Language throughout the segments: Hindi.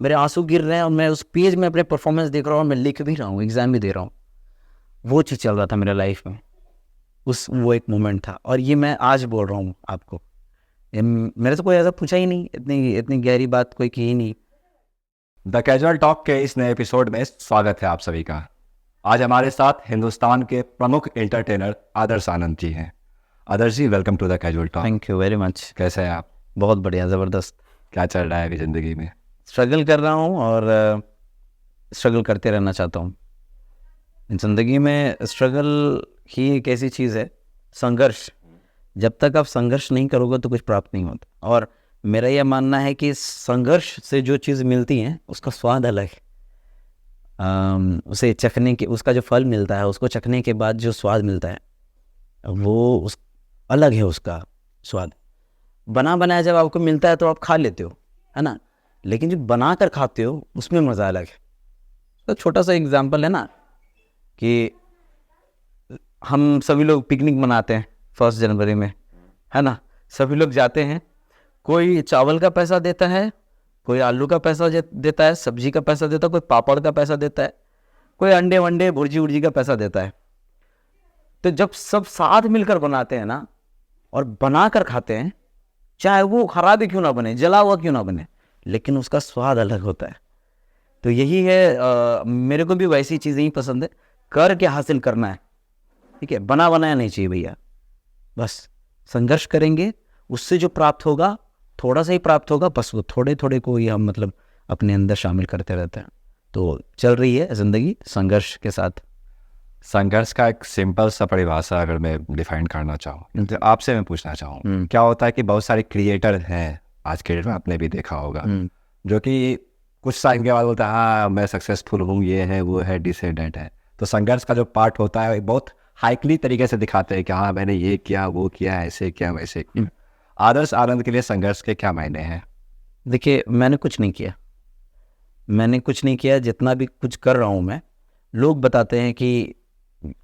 मेरे आंसू गिर रहे हैं और मैं उस पेज में अपने परफॉर्मेंस देख रहा हूँ और मैं लिख भी रहा हूँ, एग्जाम भी दे रहा हूँ। वो चीज़ चल रहा था मेरे लाइफ में, वो एक मोमेंट था। और ये मैं आज बोल रहा हूँ आपको, मेरे से कोई ऐसा पूछा ही नहीं, इतनी इतनी गहरी बात कोई की ही नहीं। द कैजुअल टॉक के इस नए एपिसोड में स्वागत है आप सभी का। आज हमारे साथ हिंदुस्तान के प्रमुख एंटरटेनर आदर्श आनंद जी हैं। Adarsh ji, welcome to the casual talk. Thank you very much. कैसे हैं आप? बहुत बढ़िया, ज़बरदस्त। क्या चल रहा है अभी ज़िंदगी में? स्ट्रगल कर रहा हूँ और स्ट्रगल करते रहना चाहता हूँ। ज़िंदगी में स्ट्रगल ही एक ऐसी चीज़ है, संघर्ष। जब तक आप संघर्ष नहीं करोगे तो कुछ प्राप्त नहीं होता। और मेरा यह मानना है कि संघर्ष से जो चीज़ मिलती है उसका स्वाद अलग है। उसे चखने के, उसका जो फल मिलता है उसको चखने के बाद जो स्वाद मिलता है वो उस अलग है, उसका स्वाद। बना बनाया जब आपको मिलता है तो आप खा लेते हो, है ना, लेकिन जब बना कर खाते हो उसमें मज़ा अलग है। तो छोटा सा एग्जांपल है ना कि हम सभी लोग पिकनिक मनाते हैं 1 जनवरी में, है ना। सभी लोग जाते हैं, कोई चावल का पैसा देता है, कोई आलू का पैसा देता है, सब्जी का पैसा देता है, कोई पापड़ का पैसा देता है, कोई अंडे वंडे भुर्जी उर्जी का पैसा देता है। तो जब सब साथ मिलकर बनाते हैं ना और बना कर खाते हैं, चाहे वो खराब ही क्यों ना बने, जला हुआ क्यों ना बने, लेकिन उसका स्वाद अलग होता है। तो यही है, मेरे को भी वैसी चीज़ें ही पसंद है, कर के हासिल करना है, ठीक है। बना बनाया नहीं चाहिए भैया, बस संघर्ष करेंगे, उससे जो प्राप्त होगा थोड़ा सा ही प्राप्त होगा, बस वो थोड़े थोड़े को ही हम मतलब अपने अंदर शामिल करते रहते हैं। तो चल रही है ज़िंदगी संघर्ष के साथ। संघर्ष का एक सिंपल सा परिभाषा अगर मैं डिफाइन करना चाहूँ तो आपसे मैं पूछना चाहूँ, क्या होता है कि बहुत सारे क्रिएटर हैं आज के डेट में, आपने भी देखा होगा, जो कि कुछ टाइम के बाद बोलता है हाँ मैं सक्सेसफुल हूँ, ये है वो है डिसेंडेंट है। तो संघर्ष का जो पार्ट होता है बहुत हाइकली तरीके से दिखाते हैं कि हाँ मैंने ये किया वो किया, ऐसे किया वैसे किया। आदर्श आनंद के लिए संघर्ष के क्या मायने हैं? देखिए, मैंने कुछ नहीं किया, मैंने कुछ नहीं किया। जितना भी कुछ कर रहा हूँ मैं, लोग बताते हैं कि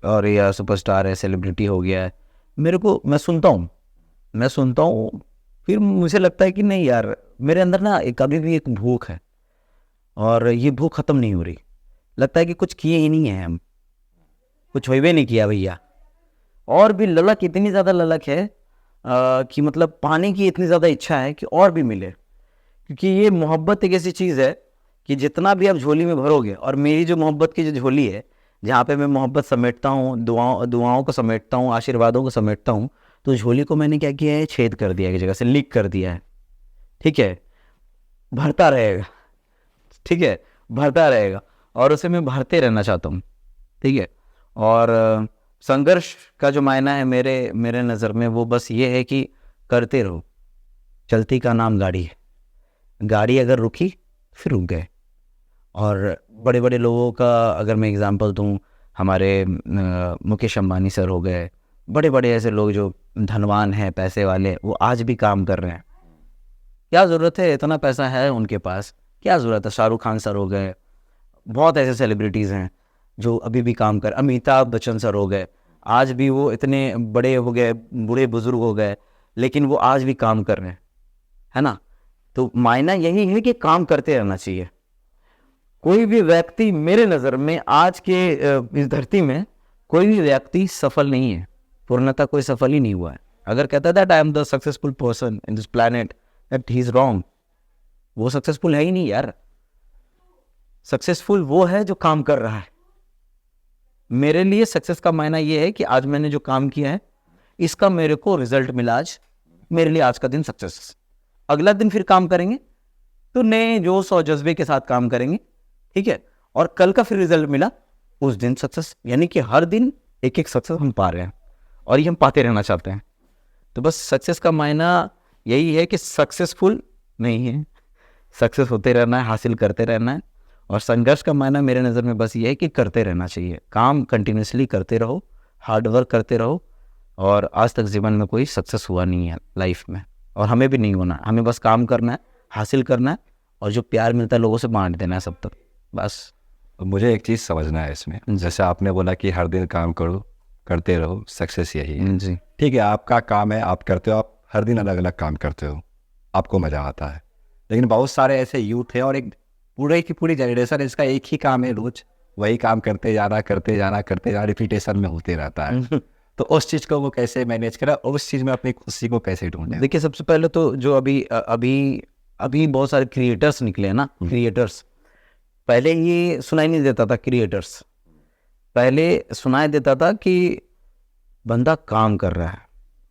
और यह सुपरस्टार है, सेलिब्रिटी हो गया है। मेरे को, मैं सुनता हूँ, फिर मुझे लगता है कि नहीं यार, मेरे अंदर ना एक अभी भी एक भूख है और ये भूख ख़त्म नहीं हो रही। लगता है कि कुछ किए ही नहीं है हम, कुछ होइबे नहीं किया भैया। और भी ललक, इतनी ज़्यादा ललक है कि मतलब पाने की इतनी ज़्यादा इच्छा है कि और भी मिले। क्योंकि ये मोहब्बत एक ऐसी चीज़ है कि जितना भी आप झोली में भरोगे, और मेरी जो मोहब्बत की जो झोली है, जहाँ पे मैं मोहब्बत समेटता हूँ, दुआओं को समेटता हूँ, आशीर्वादों को समेटता हूँ, तो झोली को मैंने क्या किया है, छेद कर दिया है, एक जगह से लीक कर दिया है, ठीक है। भरता रहेगा, ठीक है, भरता रहेगा, और उसे मैं भरते रहना चाहता हूँ, ठीक है। और संघर्ष का जो मायना है मेरे मेरे नज़र में, वो बस ये है कि करते रहो। चलती का नाम गाड़ी है, गाड़ी अगर रुकी फिर रुक गए। और बड़े बड़े लोगों का अगर मैं एग्जांपल दूं, हमारे मुकेश अंबानी सर हो गए, बड़े बड़े ऐसे लोग जो धनवान हैं, पैसे वाले, वो आज भी काम कर रहे हैं। क्या ज़रूरत है, इतना पैसा है उनके पास, क्या ज़रूरत है। शाहरुख खान सर हो गए, बहुत ऐसे सेलिब्रिटीज़ हैं जो अभी भी काम कर, अमिताभ बच्चन सर हो गए, आज भी वो इतने बड़े हो गए, बूढ़े बुजुर्ग हो गए, लेकिन वो आज भी काम कर रहे हैं, है ना। तो मायना यही है कि काम करते रहना चाहिए। कोई भी व्यक्ति मेरे नज़र में आज के इस धरती में कोई भी व्यक्ति सफल नहीं है, पूर्णतः कोई सफल ही नहीं हुआ है। अगर कहता that I am the successful person in this planet, that he is wrong. वो सक्सेसफुल है ही नहीं यार। सक्सेसफुल वो है जो काम कर रहा है। मेरे लिए सक्सेस का मायना ये है कि आज मैंने जो काम किया है, इसका मेरे को रिजल्ट मिला आज, मेरे लिए आज का दिन सक्सेस। अगला दिन फिर काम करेंगे तो नए जोश और जज्बे के साथ काम करेंगे, ठीक है। और कल का फिर रिजल्ट मिला, उस दिन सक्सेस। यानी कि हर दिन एक एक सक्सेस हम पा रहे हैं और ये हम पाते रहना चाहते हैं। तो बस सक्सेस का मायना यही है कि सक्सेसफुल नहीं है, सक्सेस होते रहना है, हासिल करते रहना है। और संघर्ष का मायना मेरे नज़र में बस ये है कि करते रहना चाहिए, काम कंटिन्यूसली करते रहो, हार्ड वर्क करते रहो। और आज तक जीवन में कोई सक्सेस हुआ नहीं है लाइफ में, और हमें भी नहीं होना। हमें बस काम करना है, हासिल करना है, और जो प्यार मिलता है लोगों से बांट देना है सब तक, बस। मुझे एक चीज़ समझना है इसमें, जैसे आपने बोला कि हर दिन काम करो, करते रहो, सक्सेस यही है। जी। ठीक है, आपका काम है, आप करते हो, आप हर दिन अलग अलग काम करते हो, आपको मज़ा आता है। लेकिन बहुत सारे ऐसे यूथ हैं और एक पूरे की पूरी जनरेशन इसका एक ही काम है, रोज वही काम करते जाना रिपीटेशन में होते रहता है। तो उस चीज़ को वो कैसे मैनेज करा, उस चीज़ में अपनी खुशी को कैसे ढूंढे? देखिए, सबसे पहले तो जो अभी अभी अभी बहुत सारे क्रिएटर्स निकले हैं ना, क्रिएटर्स, पहले ये सुनाई नहीं देता था क्रिएटर्स, पहले सुनाई देता था कि बंदा काम कर रहा है,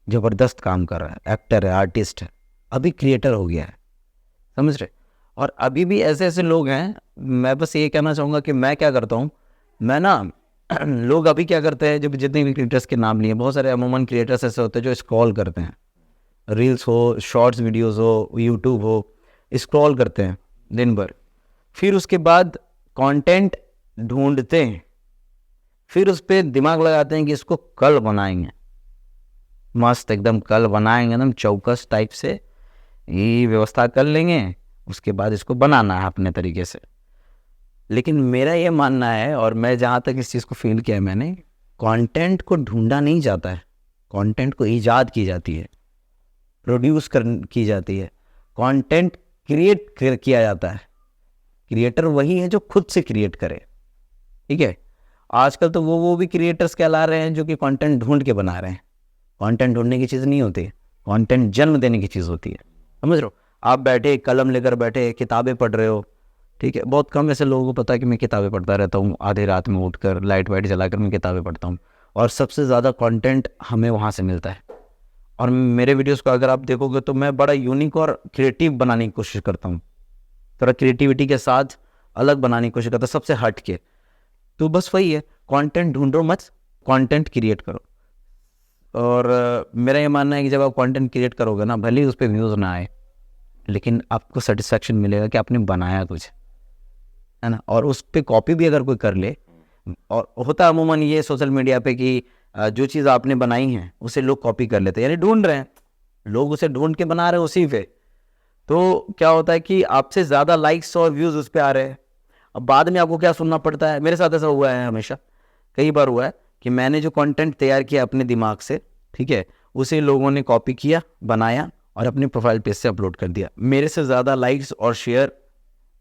ज़बरदस्त काम कर रहा है, एक्टर है, आर्टिस्ट है, अभी क्रिएटर हो गया है, समझ रहे? और अभी भी ऐसे ऐसे लोग हैं। मैं बस ये कहना चाहूँगा कि मैं क्या करता हूँ, मैं ना लोग अभी क्या करते हैं, जब जितने भी क्रिएटर्स के नाम लिए, बहुत सारे अमूमन क्रिएटर्स ऐसे होते हैं जो स्क्रॉल करते हैं, रील्स हो, शॉर्ट्स वीडियोस हो, यूट्यूब हो, स्क्रॉल करते हैं दिन भर, फिर उसके बाद कंटेंट ढूंढते हैं, फिर उस पर दिमाग लगाते हैं कि इसको कल बनाएंगे, मस्त एकदम कल बनाएंगे, एकदम चौकस टाइप से ये व्यवस्था कर लेंगे, उसके बाद इसको बनाना है अपने तरीके से। लेकिन मेरा ये मानना है, और मैं जहाँ तक इस चीज़ को फील किया है मैंने, कंटेंट को ढूंढा नहीं जाता है, कंटेंट को ईजाद की जाती है, प्रोड्यूस की जाती है, कंटेंट क्रिएट किया जाता है। क्रिएटर वही है जो खुद से क्रिएट करे, ठीक है। आजकल तो वो भी क्रिएटर्स कहला रहे हैं जो कि कंटेंट ढूंढ के बना रहे हैं। कंटेंट ढूंढने की चीज़ नहीं होती, कंटेंट जन्म देने की चीज़ होती है, समझ रहे हो? आप बैठे कलम लेकर बैठे किताबें पढ़ रहे हो, ठीक है। बहुत कम ऐसे लोगों को पता है कि मैं किताबें पढ़ता रहता हूँ, आधे रात में उठकर लाइट वाइट जलाकर मैं किताबें पढ़ता हूँ, और सबसे ज़्यादा कंटेंट हमें वहाँ से मिलता है। और मेरे वीडियोस को अगर आप देखोगे तो मैं बड़ा यूनिक और क्रिएटिव बनाने की कोशिश करता हूँ, थोड़ा क्रिएटिविटी के साथ अलग बनाने की कोशिश करता हूँ, सबसे हट के। तो बस वही है, कंटेंट ढूंढो मत, कंटेंट क्रिएट करो। और मेरा ये मानना है कि जब आप कंटेंट क्रिएट करोगे ना, भले ही उस पर व्यूज़ ना आए, लेकिन आपको सेटिस्फैक्शन मिलेगा कि आपने बनाया कुछ, है ना। और उस पर कॉपी भी अगर कोई कर ले, और होता अमूमन ये सोशल मीडिया पे कि जो चीज़ आपने बनाई है उसे लोग कॉपी कर लेते हैं, यानी ढूंढ रहे हैं लोग, उसे ढूंढ के बना रहे हैं उसी पे। तो क्या होता है कि आपसे ज़्यादा लाइक्स और व्यूज़ उस पर आ रहे हैं। अब बाद में आपको क्या सुनना पड़ता है, मेरे साथ ऐसा हुआ है, हमेशा कई बार हुआ है कि मैंने जो कंटेंट तैयार किया अपने दिमाग से, ठीक है, उसे लोगों ने कॉपी किया, बनाया और अपने प्रोफाइल पेज से अपलोड कर दिया। मेरे से ज़्यादा लाइक्स और शेयर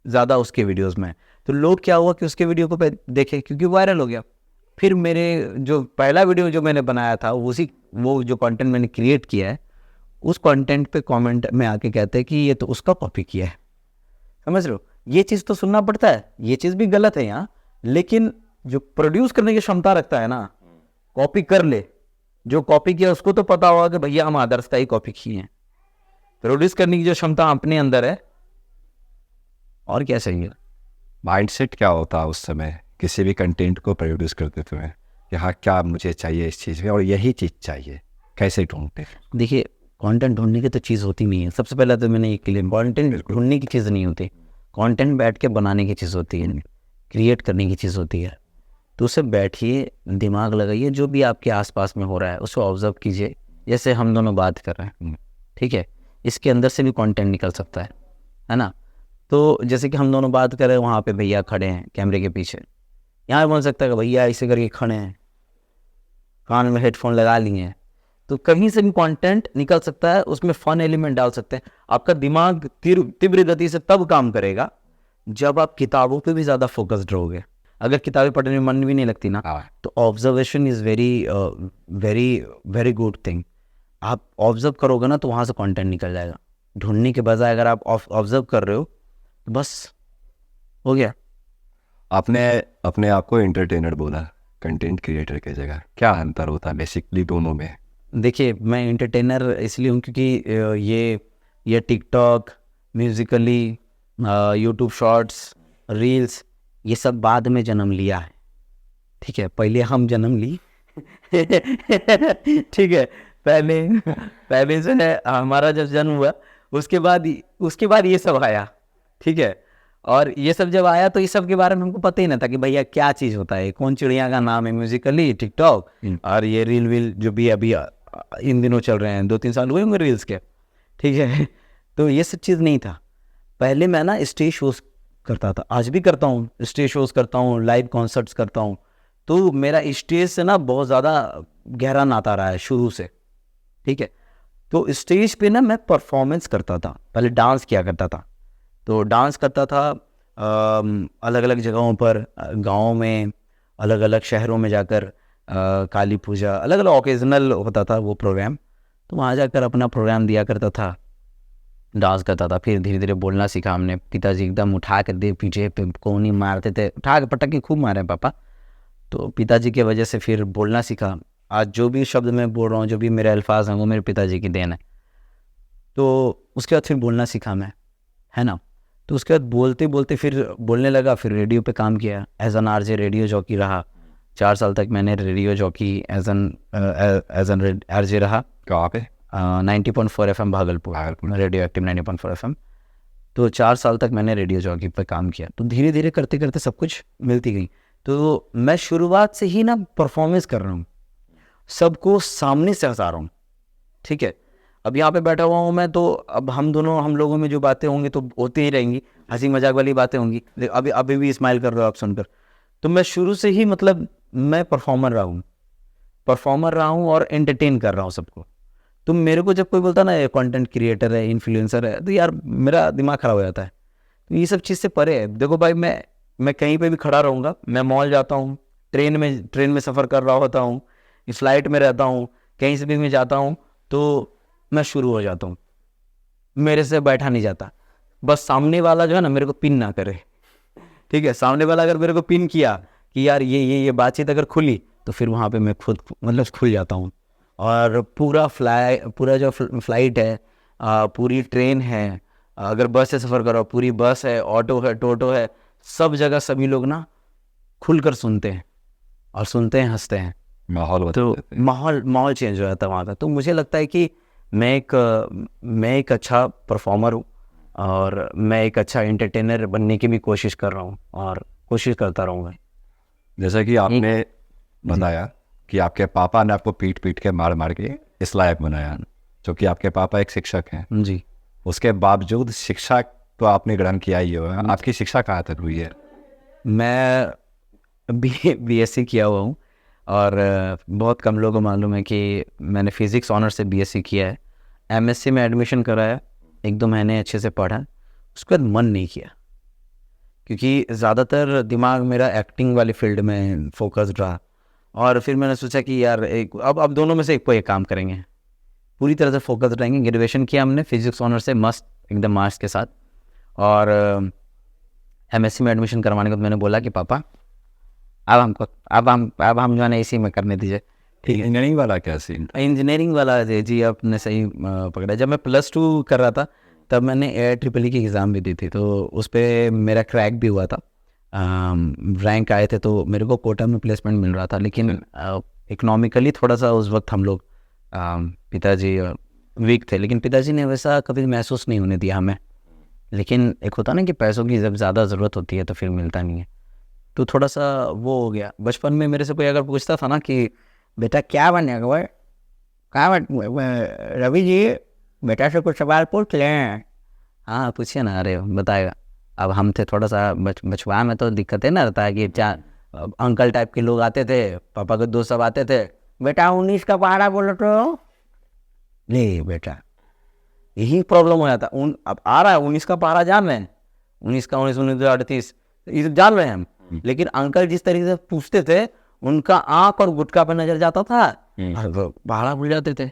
ज़्यादा उसके वीडियोस में। तो लोग क्या हुआ कि उसके वीडियो को देखे, क्योंकि वायरल हो गया। फिर मेरे जो पहला वीडियो जो मैंने बनाया था, वो जो कंटेंट मैंने क्रिएट किया है, उस कंटेंट पे कमेंट में आके कहते हैं कि ये तो उसका कॉपी किया है, समझ रहे हो? ये चीज़ तो सुनना पड़ता है, ये चीज़ भी गलत है यहाँ। लेकिन जो प्रोड्यूस करने की क्षमता रखता है ना, कॉपी कर ले, जो कॉपी किया उसको तो पता होगा कि भैया हम आदर्श का ही कॉपी किए हैं। प्रोड्यूस करने की जो क्षमता अपने अंदर है, और क्या चाहिए? माइंडसेट क्या होता है उस समय किसी भी कंटेंट को प्रोड्यूस करते समय, कि हाँ क्या मुझे चाहिए इस चीज़ में और यही चीज़ चाहिए, कैसे ढूंढते? देखिए, कंटेंट ढूंढने की तो चीज़ होती नहीं है। सबसे पहले तो मैंने ये क्लेम, कंटेंट ढूंढने की चीज़ नहीं होती, कंटेंट बैठ के बनाने की चीज़ होती है, क्रिएट करने की चीज़ होती है। तो उसे बैठिए, दिमाग लगाइए, जो भी आपके आसपास में हो रहा है उसको ऑब्जर्व कीजिए। जैसे हम दोनों बात कर रहे हैं, ठीक है, इसके अंदर से भी कंटेंट निकल सकता है ना। तो जैसे कि हम दोनों बात कर रहे हैं, वहाँ पे भैया खड़े हैं कैमरे के पीछे, यहाँ बोल सकता है कि भैया ऐसे करके खड़े हैं, कान में हेडफोन लगा लिए हैं। तो कहीं से भी कंटेंट निकल सकता है, उसमें फन एलिमेंट डाल सकते हैं। आपका दिमाग तीव्र गति से तब काम करेगा जब आप किताबों पे भी ज़्यादा फोकस्ड रहोगे। अगर किताबें पढ़ने में मन भी नहीं लगती ना, तो observation is very good thing. आप ऑब्जर्व करोगे ना तो वहाँ से कंटेंट निकल जाएगा। ढूंढने के बजाय अगर आप ऑब्जर्व कर रहे हो तो बस हो गया। आपने अपने आप को एंटरटेनर बोला कंटेंट क्रिएटर की जगह, क्या अंतर होता है बेसिकली दोनों में? देखिए, मैं एंटरटेनर इसलिए हूँ क्योंकि ये TikTok, Musically, YouTube shorts, reels, ये सब बाद में जन्म लिया है, ठीक है। पहले हम जन्म ली ठीक है, पहले से है हमारा जब जन्म हुआ, उसके बाद ये सब आया, ठीक है। और ये सब जब आया तो इस सब के बारे में हमको पता ही ना था कि भैया क्या चीज़ होता है, कौन चिड़िया का नाम है, म्यूजिकली, टिकटॉक और ये रील जो भी अभी इन दिनों चल रहे हैं, 2-3 साल हुए होंगे रील्स के, ठीक है। तो ये सब चीज़ नहीं था। पहले मैं ना स्टेज शोज करता था, आज भी करता हूँ, स्टेज शोज करता हूँ, लाइव कॉन्सर्ट्स करता हूँ। तो मेरा स्टेज से ना बहुत ज़्यादा गहरा नाता रहा है शुरू से, ठीक है। तो स्टेज पे ना मैं परफॉर्मेंस करता था, पहले डांस किया करता था, तो डांस करता था, अलग अलग जगहों पर, गाँव में, अलग अलग शहरों में जाकर काली पूजा, अलग अलग ओकेजनल होता था वो प्रोग्राम, तो वहाँ जाकर अपना प्रोग्राम दिया करता था, डांस करता था। फिर धीरे धीरे बोलना सीखा हमने। पिताजी एकदम उठा कर दे पीछे पे कोनी मारते थे, उठा के पटक के खूब मारे पापा। तो पिताजी की वजह से फिर बोलना सीखा। आज जो भी शब्द मैं बोल रहा हूँ, जो भी मेरे अल्फाज हैं, वो मेरे पिताजी की देन है। तो उसके बाद फिर बोलना सीखा मैं, है ना। तो उसके बाद बोलते बोलते फिर बोलने लगा। फिर रेडियो पे काम किया, as an RJ radio jockey रहा। 4 साल तक मैंने radio jockey as an RJ रहा। कहाँ पे? 90.4 FM Bhagalpur, radio active 90.4 FM। तो 4 साल तक मैंने रेडियो जॉकी पे काम किया। तो धीरे धीरे करते करते सब कुछ मिलती गई। तो मैं शुरुआत से ही ना परफॉर्मेंस कर रहा हूँ, सबको सामने से हंसा रहा हूँ, ठीक है। अब यहाँ पे बैठा हुआ हूँ मैं, तो अब हम लोगों में जो बातें होंगी तो होती ही रहेंगी, हंसी मजाक वाली बातें होंगी। अभी अभी भी स्माइल कर रहे हो आप सुनकर। तो मैं शुरू से ही मतलब मैं परफॉर्मर रहा हूँ और एंटरटेन कर रहा हूँ सबको। तो मेरे को जब कोई बोलता ना ये कंटेंट क्रिएटर है, इन्फ्लुएंसर है, तो यार मेरा दिमाग खराब हो जाता है। तो ये सब चीज़ से परे है। देखो भाई, मैं कहीं पे भी खड़ा रहूँगा, मैं मॉल जाता हूँ, ट्रेन में सफ़र कर रहा होता हूँ, फ्लाइट में रहता हूँ, कहीं से भी मैं जाता हूँ, तो मैं शुरू हो जाता हूँ। मेरे से बैठा नहीं जाता। बस सामने वाला जो है ना मेरे को पिन ना करे, ठीक है। सामने वाला अगर मेरे को पिन किया कि यार ये बातचीत अगर खुली, तो फिर वहाँ पे मैं खुद मतलब खुल जाता हूँ। और पूरा जो फ्लाइट है, पूरी ट्रेन है, अगर बस से सफ़र करो, पूरी बस है, ऑटो है, टोटो है, सब जगह सभी लोग ना खुलकर सुनते हैं और सुनते हैं, हंसते हैं। माहौल तो माहौल चेंज हो जाता है वहाँ का। तो मुझे लगता है कि मैं एक अच्छा परफॉर्मर हूँ और मैं एक अच्छा एंटरटेनर बनने की भी कोशिश कर रहा हूँ और कोशिश करता रहूँगा। जैसा कि आपने बताया कि आपके पापा ने आपको पीट पीट के मार मार के इस लायक बनाया, जो कि आपके पापा एक शिक्षक हैं जी। उसके बावजूद शिक्षा तो आपने ग्रहण किया ही होगा। आपकी शिक्षा कहाँ तक हुई है? मैं बीएससी किया हुआ हूँ और बहुत कम लोगों को मालूम है कि मैंने फिज़िक्स ऑनर से बीएससी किया है। एमएससी में एडमिशन कराया, 1-2 महीने अच्छे से पढ़ा, उसके बाद मन नहीं किया, क्योंकि ज़्यादातर दिमाग मेरा एक्टिंग वाली फील्ड में फोकस्ड रहा। और फिर मैंने सोचा कि यार अब दोनों में से एक को एक काम करेंगे, पूरी तरह से फोकस रहेंगे। ग्रेजुएशन किया हमने फिजिक्स ऑनर से, मस्त एकदम मार्क्स के साथ। और एमएससी में एडमिशन करवाने के बाद मैंने बोला कि पापा अब हम जो है ना इसी में करने दीजिए, ठीक है। इंजीनियरिंग वाला क्या सीन? इंजीनियरिंग वाला जी आपने सही पकड़ा। जब मैं +2 कर रहा था तब मैंने AIEEE की एग्ज़ाम भी दी थी, तो उस पर मेरा क्रैक भी हुआ था, रैंक आए थे, तो मेरे को कोटा में प्लेसमेंट मिल रहा था। लेकिन इकोनॉमिकली थोड़ा सा उस वक्त हम लोग पिताजी वीक थे, लेकिन पिताजी ने वैसा कभी महसूस नहीं होने दिया हमें। लेकिन एक होता ना कि पैसों की जब ज़्यादा ज़रूरत होती है तो फिर मिलता नहीं है, तो थोड़ा सा वो हो गया। बचपन में मेरे से कोई अगर पूछता था ना कि बेटा क्या बनेगा, वो क्या रवि जी बेटा से कुछ सवाल पूछ लें, हाँ पूछिए ना, अरे बताएगा। अब हम थे थोड़ा सा बचवा में, तो दिक्कत है ना रहता है कि अंकल टाइप के लोग आते थे, पापा के दोस्त सब आते थे, बेटा 19 का पहाड़ा बोलो तो नहीं बेटा, यही प्रॉब्लम हो जाता। अब आ रहा है 19 का पहाड़ा जान रहे हैं, 19 का 1938 ये जान रहे हैं हम, लेकिन अंकल जिस तरीके से पूछते थे, उनका आंख और गुटका पर नजर जाता था और पहाड़ा भूल जाते थे।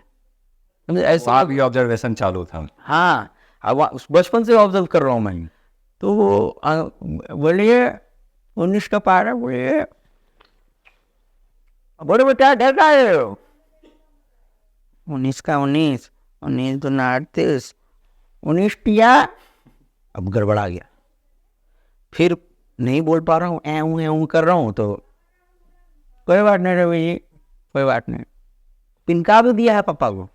ऐसा भी ऑब्जर्वेशन चालू था। हाँ, अब बचपन से ऑब्जर्व कर रहा हूँ मैं। तो वो बोलिए 19 का पहाड़ा, बोलिए बोले बेटा डर रहे हो, 19 का 19 19 38 19 किया, अब गड़बड़ा गया, फिर नहीं बोल पा रहा हूँ, ऐ कर रहा हूँ। तो कोई बात नहीं रवि जी, कोई बात नहीं, पिनका भी दिया है पापा को,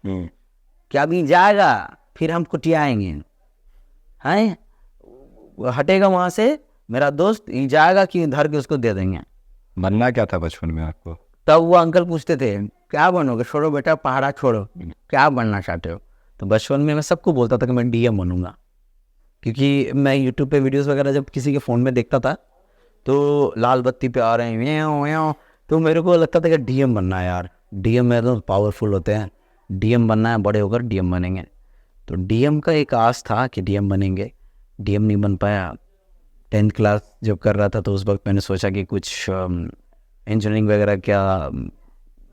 क्या भी जाएगा, फिर हम कुटियाएंगे, हैं हटेगा वहाँ से मेरा दोस्त, ये जाएगा कि धर के उसको दे देंगे। बनना क्या था बचपन में आपको? तब वो अंकल पूछते थे क्या बनोगे, छोड़ो बेटा पहाड़ा छोड़ो, क्या बनना चाहते हो। तो बचपन में मैं सबको बोलता था कि मैं डीएम बनूंगा, क्योंकि मैं यूट्यूब पे वीडियोस वगैरह जब किसी के फ़ोन में देखता था तो लाल बत्ती पे आ रहे हैं व्याँ व्याँ, तो मेरे को लगता था कि डीएम बनना है यार, डीएम में तो पावरफुल होते हैं, डीएम बनना है, बड़े होकर डीएम बनेंगे। तो डीएम का एक आस था कि डीएम बनेंगे, डीएम नहीं बन पाया। 10th क्लास जब कर रहा था तो उस वक्त मैंने सोचा कि कुछ इंजीनियरिंग वगैरह क्या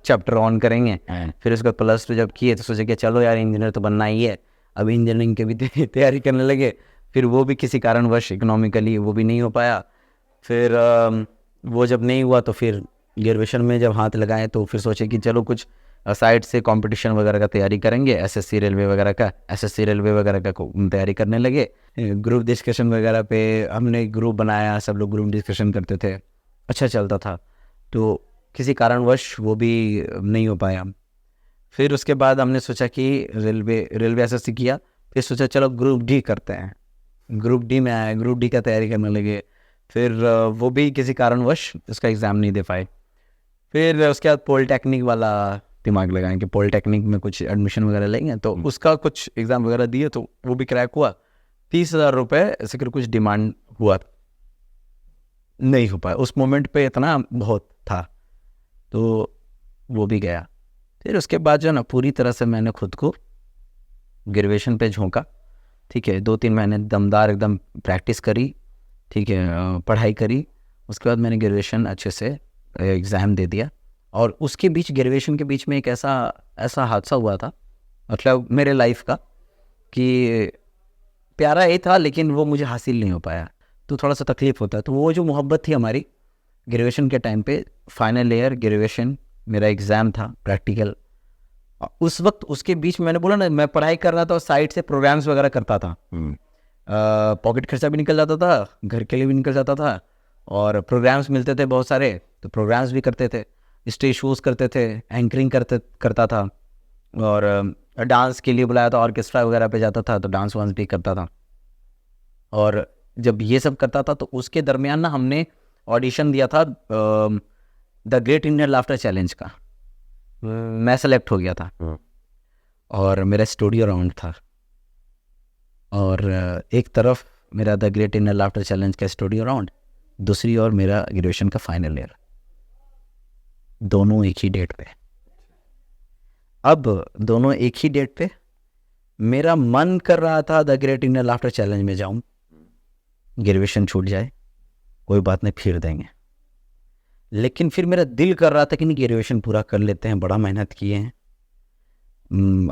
चैप्टर ऑन करेंगे। फिर उसके बाद +2 जब किए तो सोचा कि चलो यार इंजीनियर तो बनना ही है, अब इंजीनियरिंग की भी तैयारी करने लगे। फिर वो भी किसी कारणवश इकोनॉमिकली वो भी नहीं हो पाया। फिर वो जब नहीं हुआ तो फिर ग्रेजुएशन में जब हाथ लगाए तो फिर सोचे कि चलो कुछ साइड से कंपटीशन वगैरह का तैयारी करेंगे, एसएससी रेलवे वगैरह का तैयारी करने लगे। ग्रुप डिस्कशन वगैरह पे हमने ग्रुप बनाया, सब लोग ग्रुप डिस्कशन करते थे, अच्छा चलता था। तो किसी कारणवश वो भी नहीं हो पाया। फिर उसके बाद हमने सोचा कि रेलवे एसएससी किया, फिर सोचा चलो ग्रुप डी करते हैं। ग्रुप डी में आया, ग्रुप डी का तैयारी करने लगे। फिर वो भी किसी कारणवश उसका एग्ज़ाम नहीं दे पाए। फिर उसके बाद पॉलिटेक्निक वाला दिमाग लगाएं कि पॉलिटेक्निक में कुछ एडमिशन वगैरह लेंगे, तो उसका कुछ एग्ज़ाम वगैरह दिए तो वो भी क्रैक हुआ। 30,000 रुपये ऐसे कर कुछ डिमांड हुआ, नहीं हो पाया। उस मोमेंट पे इतना बहुत था तो वो भी गया। फिर उसके बाद जो ना पूरी तरह से मैंने खुद को ग्रेजुएशन पे झोंका, ठीक है। 2-3 महीने दमदार एकदम प्रैक्टिस करी, ठीक है, पढ़ाई करी। उसके बाद मैंने ग्रेजुएशन अच्छे से एग्ज़ाम दे दिया। और उसके बीच ग्रेजुएशन के बीच में एक ऐसा हादसा हुआ था, मतलब मेरे लाइफ का, कि प्यारा ही था लेकिन वो मुझे हासिल नहीं हो पाया, तो थोड़ा सा तकलीफ़ होता है। तो वो जो मोहब्बत थी हमारी ग्रेजुएशन के टाइम पे, फाइनल ईयर ग्रेजुएशन मेरा एग्ज़ाम था प्रैक्टिकल, उस वक्त उसके बीच में मैंने बोला ना, मैं पढ़ाई कर रहा था और साइड से प्रोग्राम्स वगैरह करता था। पॉकेट खर्चा भी निकल जाता था, घर के लिए भी निकल जाता था, और प्रोग्राम्स मिलते थे बहुत सारे तो प्रोग्राम्स भी करते थे, स्टेज शोज़ करते थे, एंकरिंग करता था, और डांस के लिए बुलाया था, ऑर्केस्ट्रा वगैरह पे जाता था तो डांस वांस भी करता था। और जब ये सब करता था तो उसके दरमियान ना हमने ऑडिशन दिया था the great Indian laughter challenge का। मैं सेलेक्ट हो गया था और मेरा स्टूडियो राउंड था, और एक तरफ मेरा the great Indian laughter challenge का स्टूडियो राउंड, दूसरी ओर मेरा ग्रेजुएशन का फाइनल ईयर, दोनों एक ही डेट पे। अब दोनों एक ही डेट पे मेरा मन कर रहा था the great Indian laughter challenge में जाऊं, ग्रेजुएशन छूट जाए कोई बात नहीं फिर देंगे, लेकिन फिर मेरा दिल कर रहा था कि नहीं ग्रेजुएशन पूरा कर लेते हैं, बड़ा मेहनत किए हैं,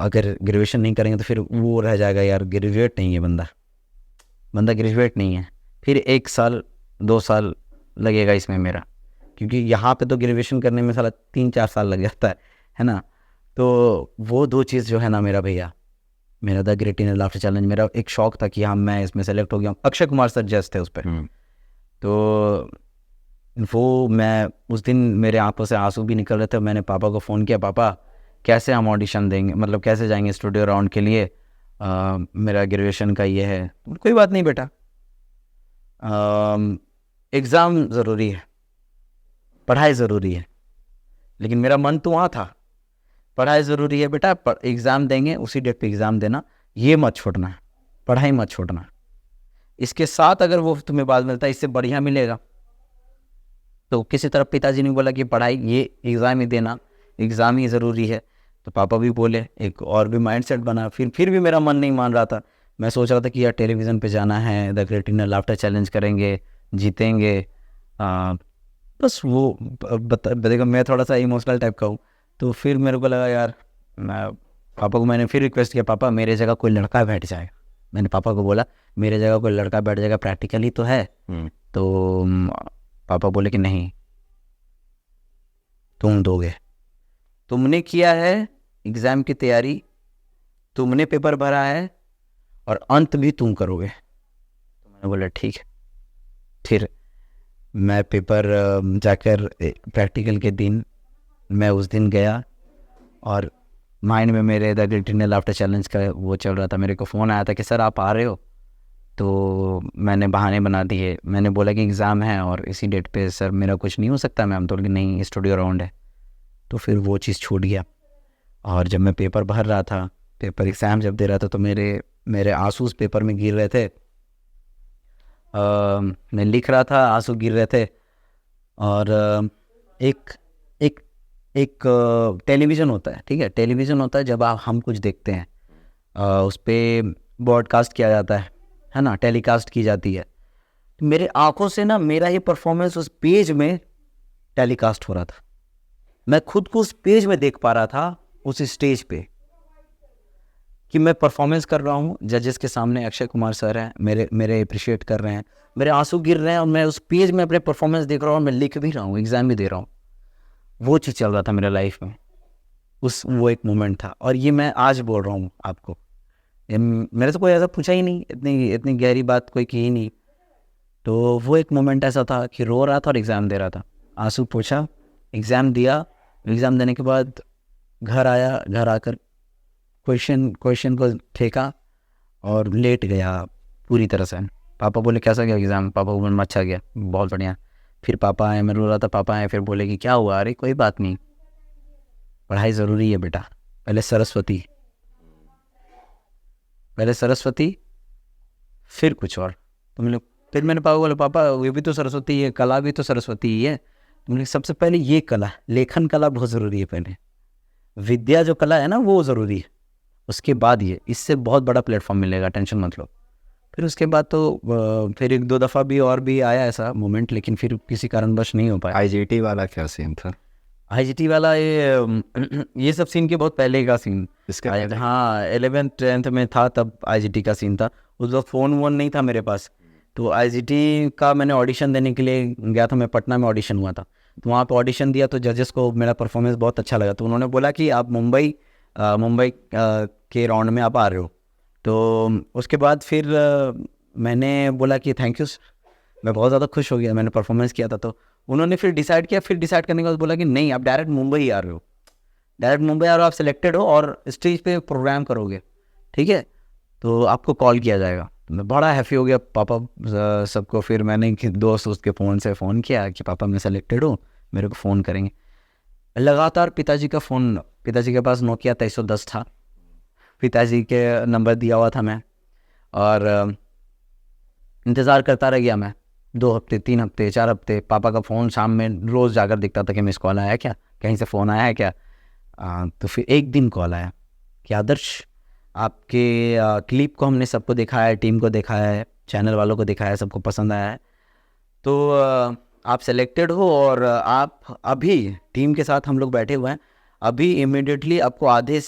अगर ग्रेजुएशन नहीं करेंगे तो फिर वो रह जाएगा यार, ग्रेजुएट नहीं है बंदा ग्रेजुएट नहीं है, फिर 1 साल 2 साल लगेगा इसमें मेरा, क्योंकि यहाँ पे तो ग्रेजुएशन करने में साला 3-4 साल लग जाता है ना। तो वो 2 चीज़ जो है ना मेरा भैया, मेरा the great Indian laughter challenge, मेरा एक शौक था कि हाँ मैं इसमें सेलेक्ट हो गया हूँ, अक्षय कुमार सर जज थे उस पर। तो वो मैं उस दिन मेरे आंखों से आंसू भी निकल रहे थे, मैंने पापा को फ़ोन किया, पापा कैसे हम ऑडिशन देंगे, मतलब कैसे जाएंगे स्टूडियो राउंड के लिए, मेरा ग्रेजुएशन का ये है। कोई बात नहीं बेटा, एग्ज़ाम ज़रूरी है, पढ़ाई ज़रूरी है, लेकिन मेरा मन तो वहाँ था, पढ़ाई ज़रूरी है बेटा, एग्ज़ाम देंगे उसी डेट पे एग्ज़ाम देना, ये मत छोड़ना, पढ़ाई मत छोड़ना, इसके साथ अगर वो तुम्हें बाद मिलता है इससे बढ़िया मिलेगा। तो किसी तरफ पिताजी ने बोला कि पढ़ाई, ये एग्ज़ाम ही देना, एग्ज़ाम ही ज़रूरी है, तो पापा भी बोले, एक और भी माइंडसेट बना। फिर भी मेरा मन नहीं मान रहा था, मैं सोच रहा था कि यार टेलीविज़न पे जाना है, the great Indian laughter challenge करेंगे, जीतेंगे, बस वो देखो मैं थोड़ा सा इमोशनल टाइप का हूँ, तो फिर मेरे को लगा यार, पापा को मैंने फिर रिक्वेस्ट किया, पापा मेरे जगह कोई लड़का बैठ जाएगा, मैंने पापा को बोला मेरे जगह कोई लड़का बैठ जाएगा, प्रैक्टिकली तो है। तो पापा बोले कि नहीं, तुम दोगे, तुमने किया है एग्ज़ाम की तैयारी, तुमने पेपर भरा है और अंत भी तुम करोगे। तो मैंने बोला ठीक है। फिर मैं पेपर जाकर प्रैक्टिकल के दिन मैं उस दिन गया, और माइंड में मेरे the great Indian laughter challenge का वो चल रहा था। मेरे को फ़ोन आया था कि सर आप आ रहे हो, तो मैंने बहाने बना दिए, मैंने बोला कि एग्ज़ाम है और इसी डेट पे सर मेरा कुछ नहीं हो सकता मैम, तो नहीं स्टूडियो राउंड है। तो फिर वो चीज़ छूट गया। और जब मैं पेपर भर रहा था, पेपर एग्ज़ाम जब दे रहा था, तो मेरे आंसू उस पेपर में गिर रहे थे, मैं लिख रहा था, आंसू गिर रहे थे। और एक टेलीविज़न होता है, ठीक है, टेलीविज़न होता है जब हम कुछ देखते हैं, उस पर ब्रॉडकास्ट किया जाता है ना, टेलीकास्ट की जाती है। मेरे आंखों से ना मेरा ही परफॉर्मेंस उस पेज में टेलीकास्ट हो रहा था, मैं खुद को उस पेज में देख पा रहा था, उस स्टेज पे कि मैं परफॉर्मेंस कर रहा हूँ जजेस के सामने। अक्षय कुमार सर हैं, मेरे मेरे अप्रिशिएट कर रहे हैं, मेरे आंसू गिर रहे हैं और मैं उस पेज में अपने परफॉर्मेंस देख रहा हूँ और मैं लिख भी रहा हूँ, एग्जाम भी दे रहा हूँ। वो चीज़ चल रहा था मेरे लाइफ में, वो एक मोमेंट था। और ये मैं आज बोल रहा हूँ आपको, मेरे से कोई ऐसा पूछा ही नहीं, इतनी इतनी गहरी बात कोई की ही नहीं। तो वो एक मोमेंट ऐसा था कि रो रहा था और एग्ज़ाम दे रहा था, आंसू पोंछा, एग्ज़ाम दिया। एग्ज़ाम देने के बाद घर आया, घर आकर क्वेश्चन को फेंका और लेट गया पूरी तरह से। पापा बोले कैसा गया एग्ज़ाम, पापा को बोला अच्छा गया, बहुत बढ़िया। फिर पापा आए, मैं रो रहा था, पापा आए, फिर बोले कि क्या हुआ, अरे कोई बात नहीं, पढ़ाई ज़रूरी है बेटा, पहले सरस्वती फिर कुछ और। तो फिर मैंने पापा बोला पापा ये भी तो सरस्वती है, कला भी तो सरस्वती ही है। तो मैंने सबसे पहले ये कला, लेखन कला बहुत ज़रूरी है, पहले विद्या जो कला है ना वो ज़रूरी है, उसके बाद ये, इससे बहुत बड़ा प्लेटफॉर्म मिलेगा, टेंशन मत लो। फिर उसके बाद तो फिर एक दो दफ़ा भी और भी आया ऐसा मोमेंट, लेकिन फिर किसी कारणवश नहीं हो पाया। आईजीटी वाला क्या सीन था? आईजीटी वाला ये सब सीन के बहुत पहले का सीन, हाँ 11th 10th में था तब आईजीटी का सीन था। उस वक्त फ़ोन वोन नहीं था मेरे पास, तो आईजीटी का मैंने ऑडिशन देने के लिए गया था, मैं पटना में ऑडिशन हुआ था। तो वहाँ पे ऑडिशन दिया तो जजेस को मेरा परफॉर्मेंस बहुत अच्छा लगा, तो उन्होंने बोला कि आप मुंबई के राउंड में आप आ रहे हो। तो उसके बाद फिर मैंने बोला कि थैंक यू सर, मैं बहुत ज़्यादा खुश हो गया, मैंने परफॉर्मेंस किया था। तो उन्होंने फिर डिसाइड किया, फिर डिसाइड करने के बाद बोला कि नहीं आप डायरेक्ट मुंबई आ रहे हो, आप सिलेक्टेड हो और स्टेज पे प्रोग्राम करोगे, ठीक है, तो आपको कॉल किया जाएगा। तो मैं बड़ा हैप्पी हो गया, पापा सबको। फिर मैंने दोस्त उसके फ़ोन से फ़ोन किया कि पापा मैं सेलेक्टेड हूँ, मेरे को फ़ोन करेंगे। लगातार पिताजी का फ़ोन, पिताजी के पास नोकिया 2310 था, पिताजी के नंबर दिया हुआ था मैं, और इंतज़ार करता रह गया मैं 2 हफ्ते 3 हफ्ते 4 हफ्ते। पापा का फ़ोन शाम में रोज़ जाकर दिखता था कि मिस कॉल आया क्या, कहीं से फ़ोन आया है क्या। तो फिर एक दिन कॉल आया कि आदर्श आपके क्लिप को हमने सबको दिखाया है, टीम को दिखाया है, चैनल वालों को दिखाया है, सबको पसंद आया है, तो आप सेलेक्टेड हो और आप अभी टीम के साथ हम लोग बैठे हुए हैं, अभी इमीडिएटली आपको आधे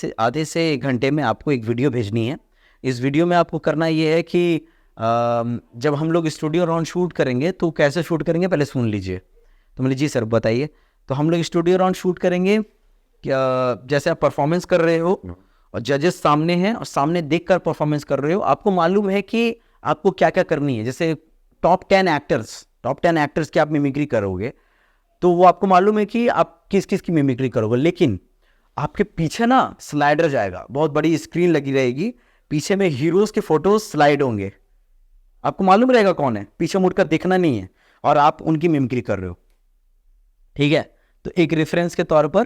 से 1 घंटे में आपको एक वीडियो भेजनी है। इस वीडियो में आपको करना ये है कि जब हम लोग स्टूडियो राउंड शूट करेंगे तो कैसे शूट करेंगे पहले सुन लीजिए। तो बोले जी सर बताइए। तो हम लोग स्टूडियो राउंड शूट करेंगे, क्या जैसे आप परफॉर्मेंस कर रहे हो और जजेस सामने हैं और सामने देखकर परफॉर्मेंस कर रहे हो, आपको मालूम है कि आपको क्या क्या करनी है। जैसे टॉप 10 एक्टर्स की आप मिमिक्री करोगे, तो वो आपको मालूम है कि आप किस किस की मिमिक्री करोगे, लेकिन आपके पीछे ना स्लाइडर जाएगा, बहुत बड़ी स्क्रीन लगी रहेगी, पीछे में हीरोज के फोटोज स्लाइड होंगे, आपको मालूम रहेगा कौन है, पीछे मुड़कर देखना नहीं है, और आप उनकी मिमिक्री कर रहे हो, ठीक है। तो एक रेफरेंस के तौर पर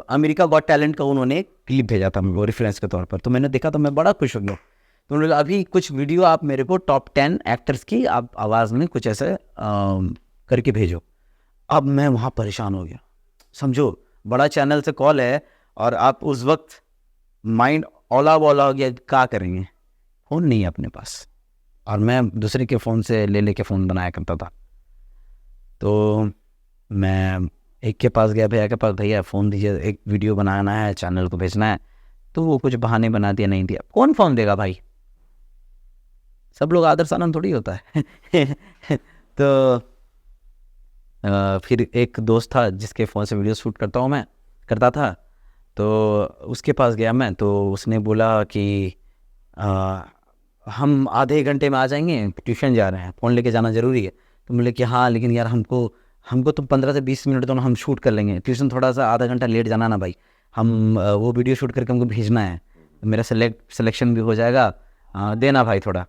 अमेरिका गॉट टैलेंट का उन्होंने एक क्लिप भेजा था वो रेफरेंस के तौर पर, तो मैंने देखा तो मैं बड़ा खुश हो गया। तो उन्होंने अभी कुछ वीडियो आप मेरे को टॉप 10 एक्टर्स की आप आवाज़ में कुछ ऐसे करके भेजो। अब मैं वहाँ परेशान हो गया, समझो बड़ा चैनल से कॉल है और आप उस वक्त माइंड ओला बोला हो गया, क्या करेंगे, फ़ोन नहीं है अपने पास, और मैं दूसरे के फ़ोन से ले के फ़ोन बनाया करता था। तो मैं एक के पास गया, भैया के पास, भैया फ़ोन दीजिए, एक वीडियो बनाना है, चैनल को भेजना है। तो वो कुछ बहाने बना दिया, नहीं दिया। कौन फ़ोन देगा भाई, सब लोग आदर्श आनंद थोड़ी होता है। तो फिर एक दोस्त था जिसके फ़ोन से वीडियो शूट करता था, तो उसके पास गया मैं, तो उसने बोला कि हम आधे घंटे में आ जाएंगे, ट्यूशन जा रहे हैं, फ़ोन लेके जाना ज़रूरी है। तो बोले कि हाँ लेकिन यार हमको तो 15 से 20 मिनट तो हम शूट कर लेंगे, ट्यूशन थोड़ा सा आधा घंटा लेट जाना ना भाई, हम वो वीडियो शूट करके हमको भेजना है, मेरा सिलेक्शन भी हो जाएगा, देना भाई थोड़ा।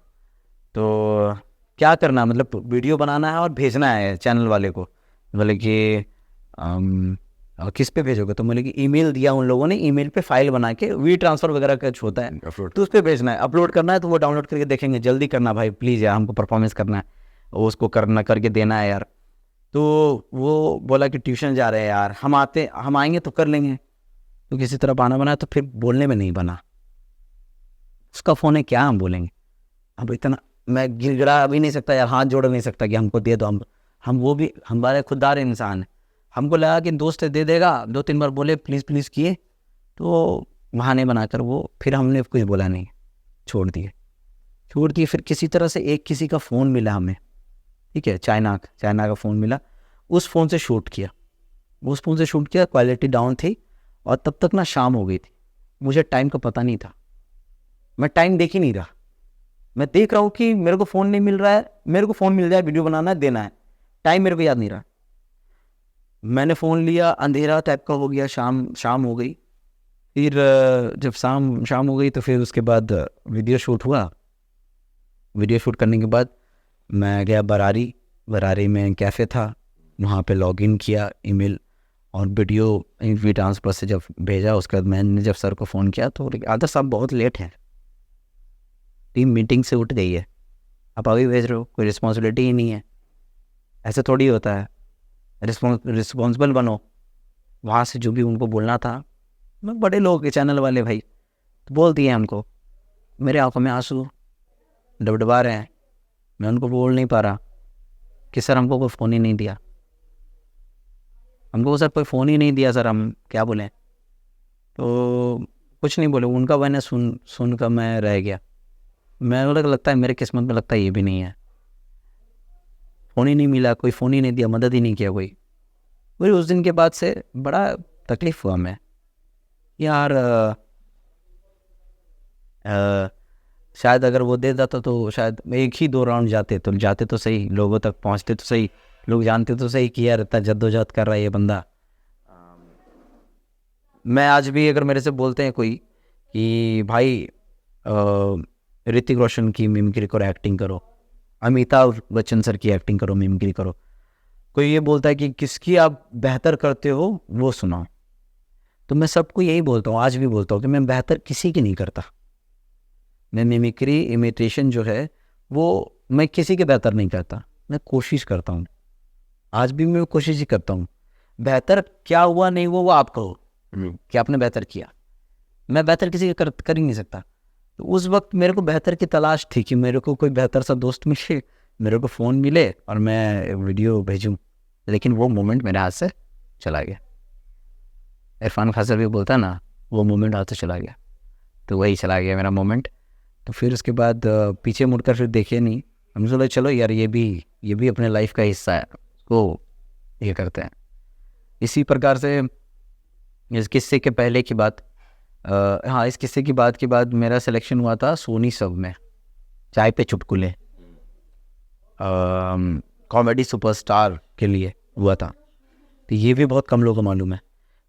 तो क्या करना, मतलब वीडियो बनाना है और भेजना है चैनल वाले को। बोले कि किस पे भेजोगे, तो बोले कि ईमेल दिया उन लोगों ने, ईमेल पे फाइल बना के वी ट्रांसफ़र वगैरह का होता है, तो उस पर भेजना है, अपलोड करना है, तो वो डाउनलोड करके देखेंगे, जल्दी करना भाई प्लीज़ यार, हमको परफॉर्मेंस करना है, उसको करके देना है यार। तो वो बोला कि ट्यूशन जा रहे हैं यार, हम आएंगे तो कर लेंगे। तो किसी तरह बहाना बनाया, तो फिर बोलने में नहीं बना, उसका फ़ोन है क्या हम बोलेंगे, अब इतना मैं गिड़गिड़ा भी नहीं सकता यार, हाथ जोड़ नहीं सकता कि हमको दे दो। हम वो भी हमारे खुददार इंसान हैं। हमको लगा कि दोस्त दे देगा, 2-3 बार बोले प्लीज़ प्लीज़ किए, तो बहाने बनाकर वो, फिर हमने कुछ बोला नहीं, छोड़ दिए। फिर किसी तरह से किसी का फ़ोन मिला हमें, ठीक है, चाइना का फ़ोन मिला। उस फ़ोन से शूट किया, क्वालिटी डाउन थी, और तब तक ना शाम हो गई थी। मुझे टाइम का पता नहीं था, मैं टाइम देख ही नहीं रहा। मैं देख रहा हूँ कि मेरे को फ़ोन नहीं मिल रहा है, मेरे को फ़ोन मिल जाए, वीडियो बनाना है, देना है, टाइम मेरे को याद नहीं रहा। मैंने फ़ोन लिया, अंधेरा टाइप का हो गया, शाम हो गई। फिर जब शाम हो गई तो फिर उसके बाद वीडियो शूट हुआ। वीडियो शूट करने के बाद मैं गया बरारी में कैफ़े था, वहाँ पे लॉगिन किया ईमेल, और वीडियो वी ट्रांसफर से जब भेजा, उसके बाद मैंने जब सर को फ़ोन किया तो आदर साहब बहुत लेट हैं, टीम मीटिंग से उठ गई है, आप अभी भेज रहे हो, कोई रिस्पॉन्सिबिलिटी ही नहीं है, ऐसे थोड़ी होता है, रिस्पॉन्सिबल बनो। वहाँ से जो भी उनको बोलना था, मैं बड़े लोग के चैनल वाले भाई तो बोल दिए हमको। मेरे आंखों में आंसू डबडबा रहे हैं, मैं उनको बोल नहीं पा रहा कि सर हमको कोई फ़ोन ही नहीं दिया, सर हम क्या बोलें। तो कुछ नहीं बोले, उनका मैंने सुन कर मैं रह गया। मैं लगता है मेरे किस्मत में, लगता है ये भी नहीं है, फ़ोन ही नहीं मिला, कोई फ़ोन ही नहीं दिया, मदद ही नहीं किया कोई। फिर उस दिन के बाद से बड़ा तकलीफ़ हुआ मैं यार। शायद अगर वो दे देता तो शायद 1 ही 2 राउंड जाते तो सही, लोगों तक पहुंचते तो सही, लोग जानते तो सही कि यार इतना जद्दोजहद कर रहा है ये बंदा। मैं आज भी अगर मेरे से बोलते हैं कोई कि भाई ऋतिक रोशन की मिमिक्री करो, एक्टिंग करो, अमिताभ बच्चन सर की एक्टिंग करो, मिमिक्री करो, कोई ये बोलता है कि किसकी आप बेहतर करते हो वो सुनाओ, तो मैं सबको यही बोलता हूँ, आज भी बोलता हूँ कि मैं बेहतर किसी की नहीं करता। मैं मिमिक्री इमिटेशन जो है वो मैं किसी के बेहतर नहीं करता, मैं कोशिश करता हूँ, आज भी मैं कोशिश ही करता हूँ। बेहतर क्या हुआ नहीं हुआ वो आप कहो कि आपने बेहतर किया, मैं बेहतर किसी का कर ही नहीं सकता। तो उस वक्त मेरे को बेहतर की तलाश थी कि मेरे को कोई बेहतर सा दोस्त मिले, मेरे को फ़ोन मिले और मैं वीडियो भेजूँ, लेकिन वो मोमेंट मेरे हाथ से चला गया। इरफान खान सर भी बोलता ना, वो मोमेंट हाथ से चला गया, तो वही चला गया मेरा मोमेंट। तो फिर उसके बाद पीछे मुड़कर फिर देखे नहीं, हम सोचे चलो यार ये भी अपने लाइफ का हिस्सा है, उसको ये करते हैं। इसी प्रकार से इस किस्से के पहले की बात, हाँ, इस किस्से की बात के बाद मेरा सिलेक्शन हुआ था सोनी सब में, चाय पे चुटकुले, कॉमेडी सुपरस्टार के लिए हुआ था, तो ये भी बहुत कम लोगों को मालूम है।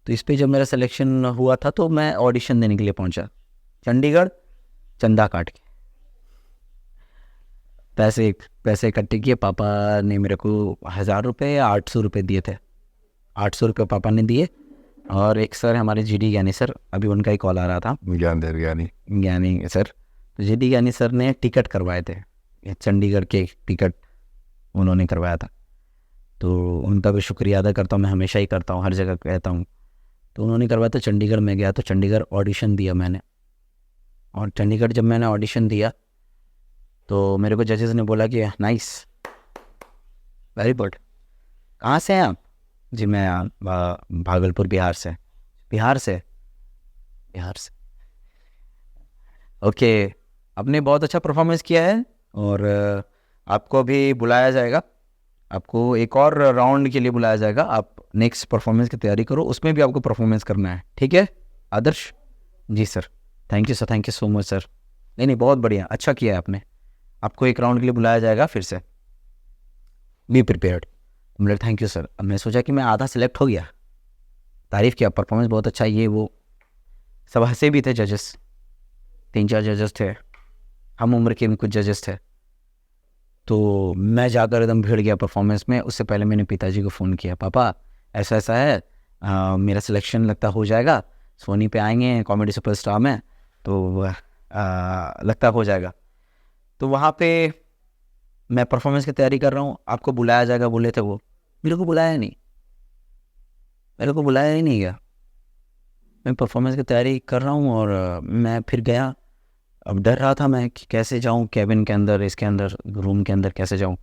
तो इस पे जब मेरा सिलेक्शन हुआ था तो मैं ऑडिशन देने के लिए पहुंचा चंडीगढ़, चंदा काट के, पैसे इकट्ठे किए। पापा ने मेरे को 1000 रुपये या 800 रुपये दिए थे, 800 रुपये पापा ने दिए। और एक सर हमारे GD ज्ञानी सर, अभी उनका ही कॉल आ रहा था, ज्ञानी सर, तो GD ज्ञानी सर ने टिकट करवाए थे, चंडीगढ़ के टिकट उन्होंने करवाया था। तो उनका भी शुक्रिया अदा करता हूँ, मैं हमेशा ही करता हूँ, हर जगह कहता हूँ। तो उन्होंने करवाया, तो चंडीगढ़ में गया, तो चंडीगढ़ ऑडिशन दिया मैंने। और चंडीगढ़ जब मैंने ऑडिशन दिया तो मेरे को जजेस ने बोला कि नाइस, वेरी गुड, कहाँ से हैं आप? जी मैं भागलपुर, बिहार से। ओके, आपने बहुत अच्छा परफॉर्मेंस किया है और आपको अभी बुलाया जाएगा, आपको एक और राउंड के लिए बुलाया जाएगा, आप नेक्स्ट परफॉर्मेंस की तैयारी करो, उसमें भी आपको परफॉर्मेंस करना है, ठीक है आदर्श? जी sir, thank you sir, thank you so much sir. नहीं, बहुत बढ़िया, अच्छा किया है आपने, आपको एक राउंड के लिए बुलाया जाएगा फिर से, बी प्रिपेयर्ड। मतलब थैंक यू सर। अब मैं सोचा कि मैं आधा सेलेक्ट हो गया, तारीफ़ किया, परफॉर्मेंस बहुत अच्छा, ये वो, सब हंसे भी थे जजेस, 3-4 जजेस थे, हम उम्र के भी कुछ जजेस थे। तो मैं जाकर एकदम भिड़ गया परफॉर्मेंस में। उससे पहले मैंने पिताजी को फ़ोन किया, पापा ऐसा ऐसा है, मेरा सिलेक्शन लगता हो जाएगा, सोनी पे आएंगे कॉमेडी सुपरस्टार में, तो लगता हो जाएगा। तो वहाँ पे मैं परफॉर्मेंस की तैयारी कर रहा हूँ, आपको बुलाया जाएगा बोले थे वो, मेरे को बुलाया ही नहीं गया। मैं परफॉर्मेंस की तैयारी कर रहा हूँ और मैं फिर गया अब डर रहा था मैं कि कैसे जाऊं कैबिन के अंदर, इसके अंदर, रूम के अंदर कैसे जाऊं।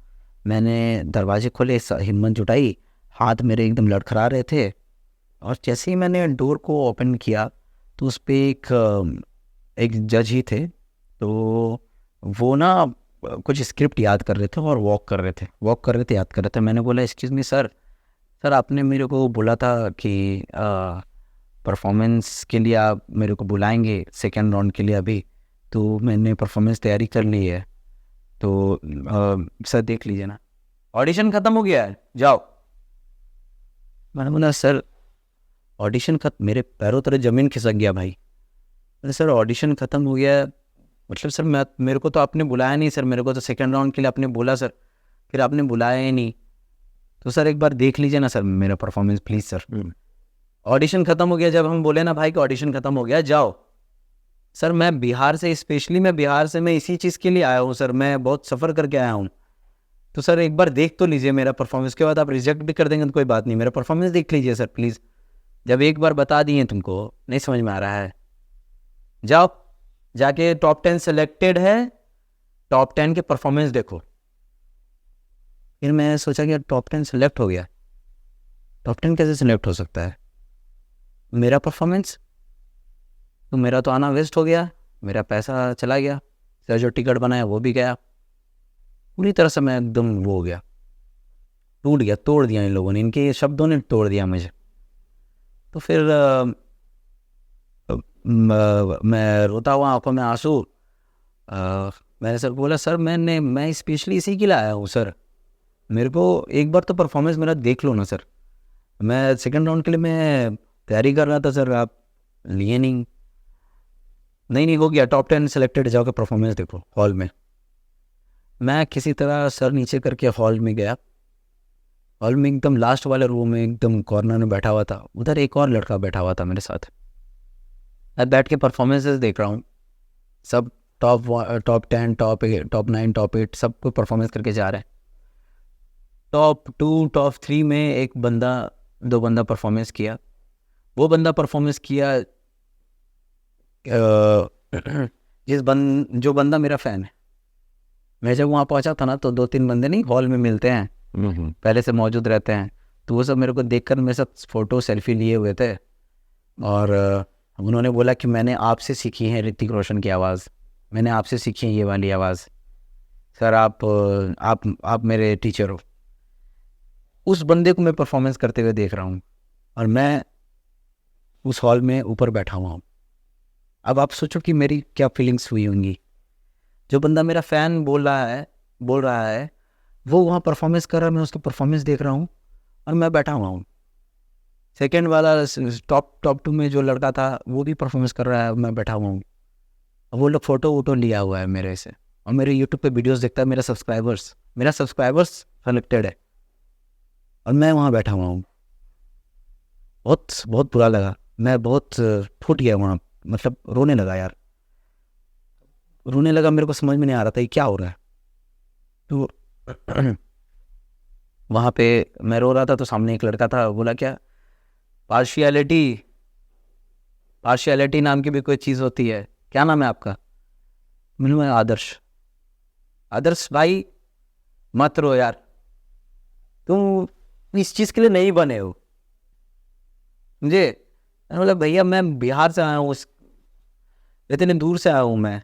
मैंने दरवाजे खोले, हिम्मत जुटाई, हाथ मेरे एकदम लड़खड़ा रहे थे, और जैसे ही मैंने डोर को ओपन किया तो उस पे एक जज ही थे। तो वो ना कुछ स्क्रिप्ट याद कर रहे थे और वॉक कर रहे थे, याद कर रहे थे। मैंने बोला एक्सक्यूज़ मी सर, सर आपने मेरे को बोला था कि परफॉर्मेंस के लिए आप मेरे को बुलाएंगे सेकेंड राउंड के लिए अभी, तो मैंने परफॉर्मेंस तैयारी कर ली है, तो सर देख लीजिए ना, ऑडिशन ख़त्म हो गया है, जाओ। मैंने बोला सर ऑडिशन खत्म, मेरे पैरों तले ज़मीन खिसक गया भाई। मैंने सर ऑडिशन ख़त्म हो गया है, मतलब सर मेरे को तो आपने बुलाया नहीं सर, मेरे को तो सेकेंड राउंड के लिए आपने बोला सर, फिर आपने बुलाया ही नहीं, तो सर एक बार देख लीजिए ना सर मेरा परफॉर्मेंस प्लीज़ सर। ऑडिशन ख़त्म हो गया, जब हम बोले ना भाई कि ऑडिशन ख़त्म हो गया जाओ। सर मैं बिहार से, स्पेशली मैं बिहार से, मैं इसी चीज़ के लिए आया हूँ सर, मैं बहुत सफ़र करके आया हूँ, तो सर एक बार देख तो लीजिए मेरा परफॉर्मेंस, के बाद आप रिजेक्ट भी कर देंगे तो कोई बात नहीं, मेरा परफॉर्मेंस देख लीजिए सर प्लीज़। जब एक बार बता दिए तुमको नहीं समझ में आ रहा है, जाओ जाके टॉप 10 सेलेक्टेड है, टॉप 10 के परफॉर्मेंस देखो। फिर मैं सोचा कि टॉप 10 सेलेक्ट हो गया, टॉप 10 कैसे सेलेक्ट हो सकता है, मेरा परफॉर्मेंस, तो मेरा तो आना वेस्ट हो गया, मेरा पैसा चला गया, सर जो टिकट बनाया वो भी गया, पूरी तरह से मैं एकदम वो हो गया, टूट गया, तोड़ दिया इन लोगों ने, इनके शब्दों ने तोड़ दिया मुझे। तो फिर मैं रोता हुआ, आंखों में आंसू, मैंने सर बोला सर मैं स्पेशली इसी के लिए आया हूँ सर, मेरे को एक बार तो परफॉर्मेंस मेरा देख लो ना सर, मैं सेकंड राउंड के लिए मैं तैयारी कर रहा था सर, आप लिए नहीं हो गया, टॉप 10 सेलेक्टेड, जाओ के परफॉर्मेंस देखो हॉल में। मैं किसी तरह सर नीचे करके हॉल में गया, हॉल में एकदम लास्ट वाले रूम में एकदम कॉर्नर में बैठा हुआ था, उधर एक और लड़का बैठा हुआ था मेरे साथ। मैं बैठ के परफॉर्मेंसेस देख रहा हूँ, सब टॉप 10, टॉप 9, टॉप 8 सब कोई परफॉर्मेंस करके जा रहे हैं। टॉप 2, टॉप 3 में एक बंदा, दो बंदा परफॉर्मेंस किया, वो बंदा परफॉर्मेंस किया जो बंदा मेरा फ़ैन है। मैं जब वहाँ पहुँचा था ना, तो 2-3 बंदे नहीं हॉल में मिलते हैं, पहले से मौजूद रहते हैं, तो वो सब मेरे को देखकर मेरे साथ फ़ोटो सेल्फी लिए हुए थे, और उन्होंने बोला कि मैंने आपसे सीखी है ऋतिक रोशन की आवाज़, मैंने आपसे सीखी है ये वाली आवाज़, सर आप मेरे टीचर हो। उस बंदे को मैं परफॉर्मेंस करते हुए देख रहा हूँ, और मैं उस हॉल में ऊपर बैठा हुआ हूँ। अब आप सोचो कि मेरी क्या फीलिंग्स हुई होंगी। जो बंदा मेरा फ़ैन बोल रहा है वो वहाँ परफॉर्मेंस कर रहा है, मैं उसकी परफॉर्मेंस देख रहा हूँ, और मैं बैठा हुआ हूँ। सेकेंड वाला टॉप 2 में जो लड़का था वो भी परफॉर्मेंस कर रहा है, मैं बैठा हुआ हूँ। वो लोग फ़ोटो वोटो लिया हुआ है मेरे से, और मेरे यूट्यूब पे वीडियोस देखता है मेरा सब्सक्राइबर्स सेलेक्टेड है, और मैं वहाँ बैठा हुआ हूँ। बहुत बहुत बुरा लगा, मैं बहुत फूट गया वहाँ, मतलब रोने लगा यार, रोने लगा, मेरे को समझ में नहीं आ रहा था ये क्या हो रहा है। तो वहाँ पे मैं रो रहा था, तो सामने एक लड़का था, बोला क्या पार्शियलिटी नाम की भी कोई चीज़ होती है, क्या नाम है आपका? मैंने बोला आदर्श भाई मत रो यार, तुम इस चीज़ के लिए नहीं बने हो। मैंने बोला भैया मैं बिहार से आया हूँ, इतने दूर से आया हूँ मैं,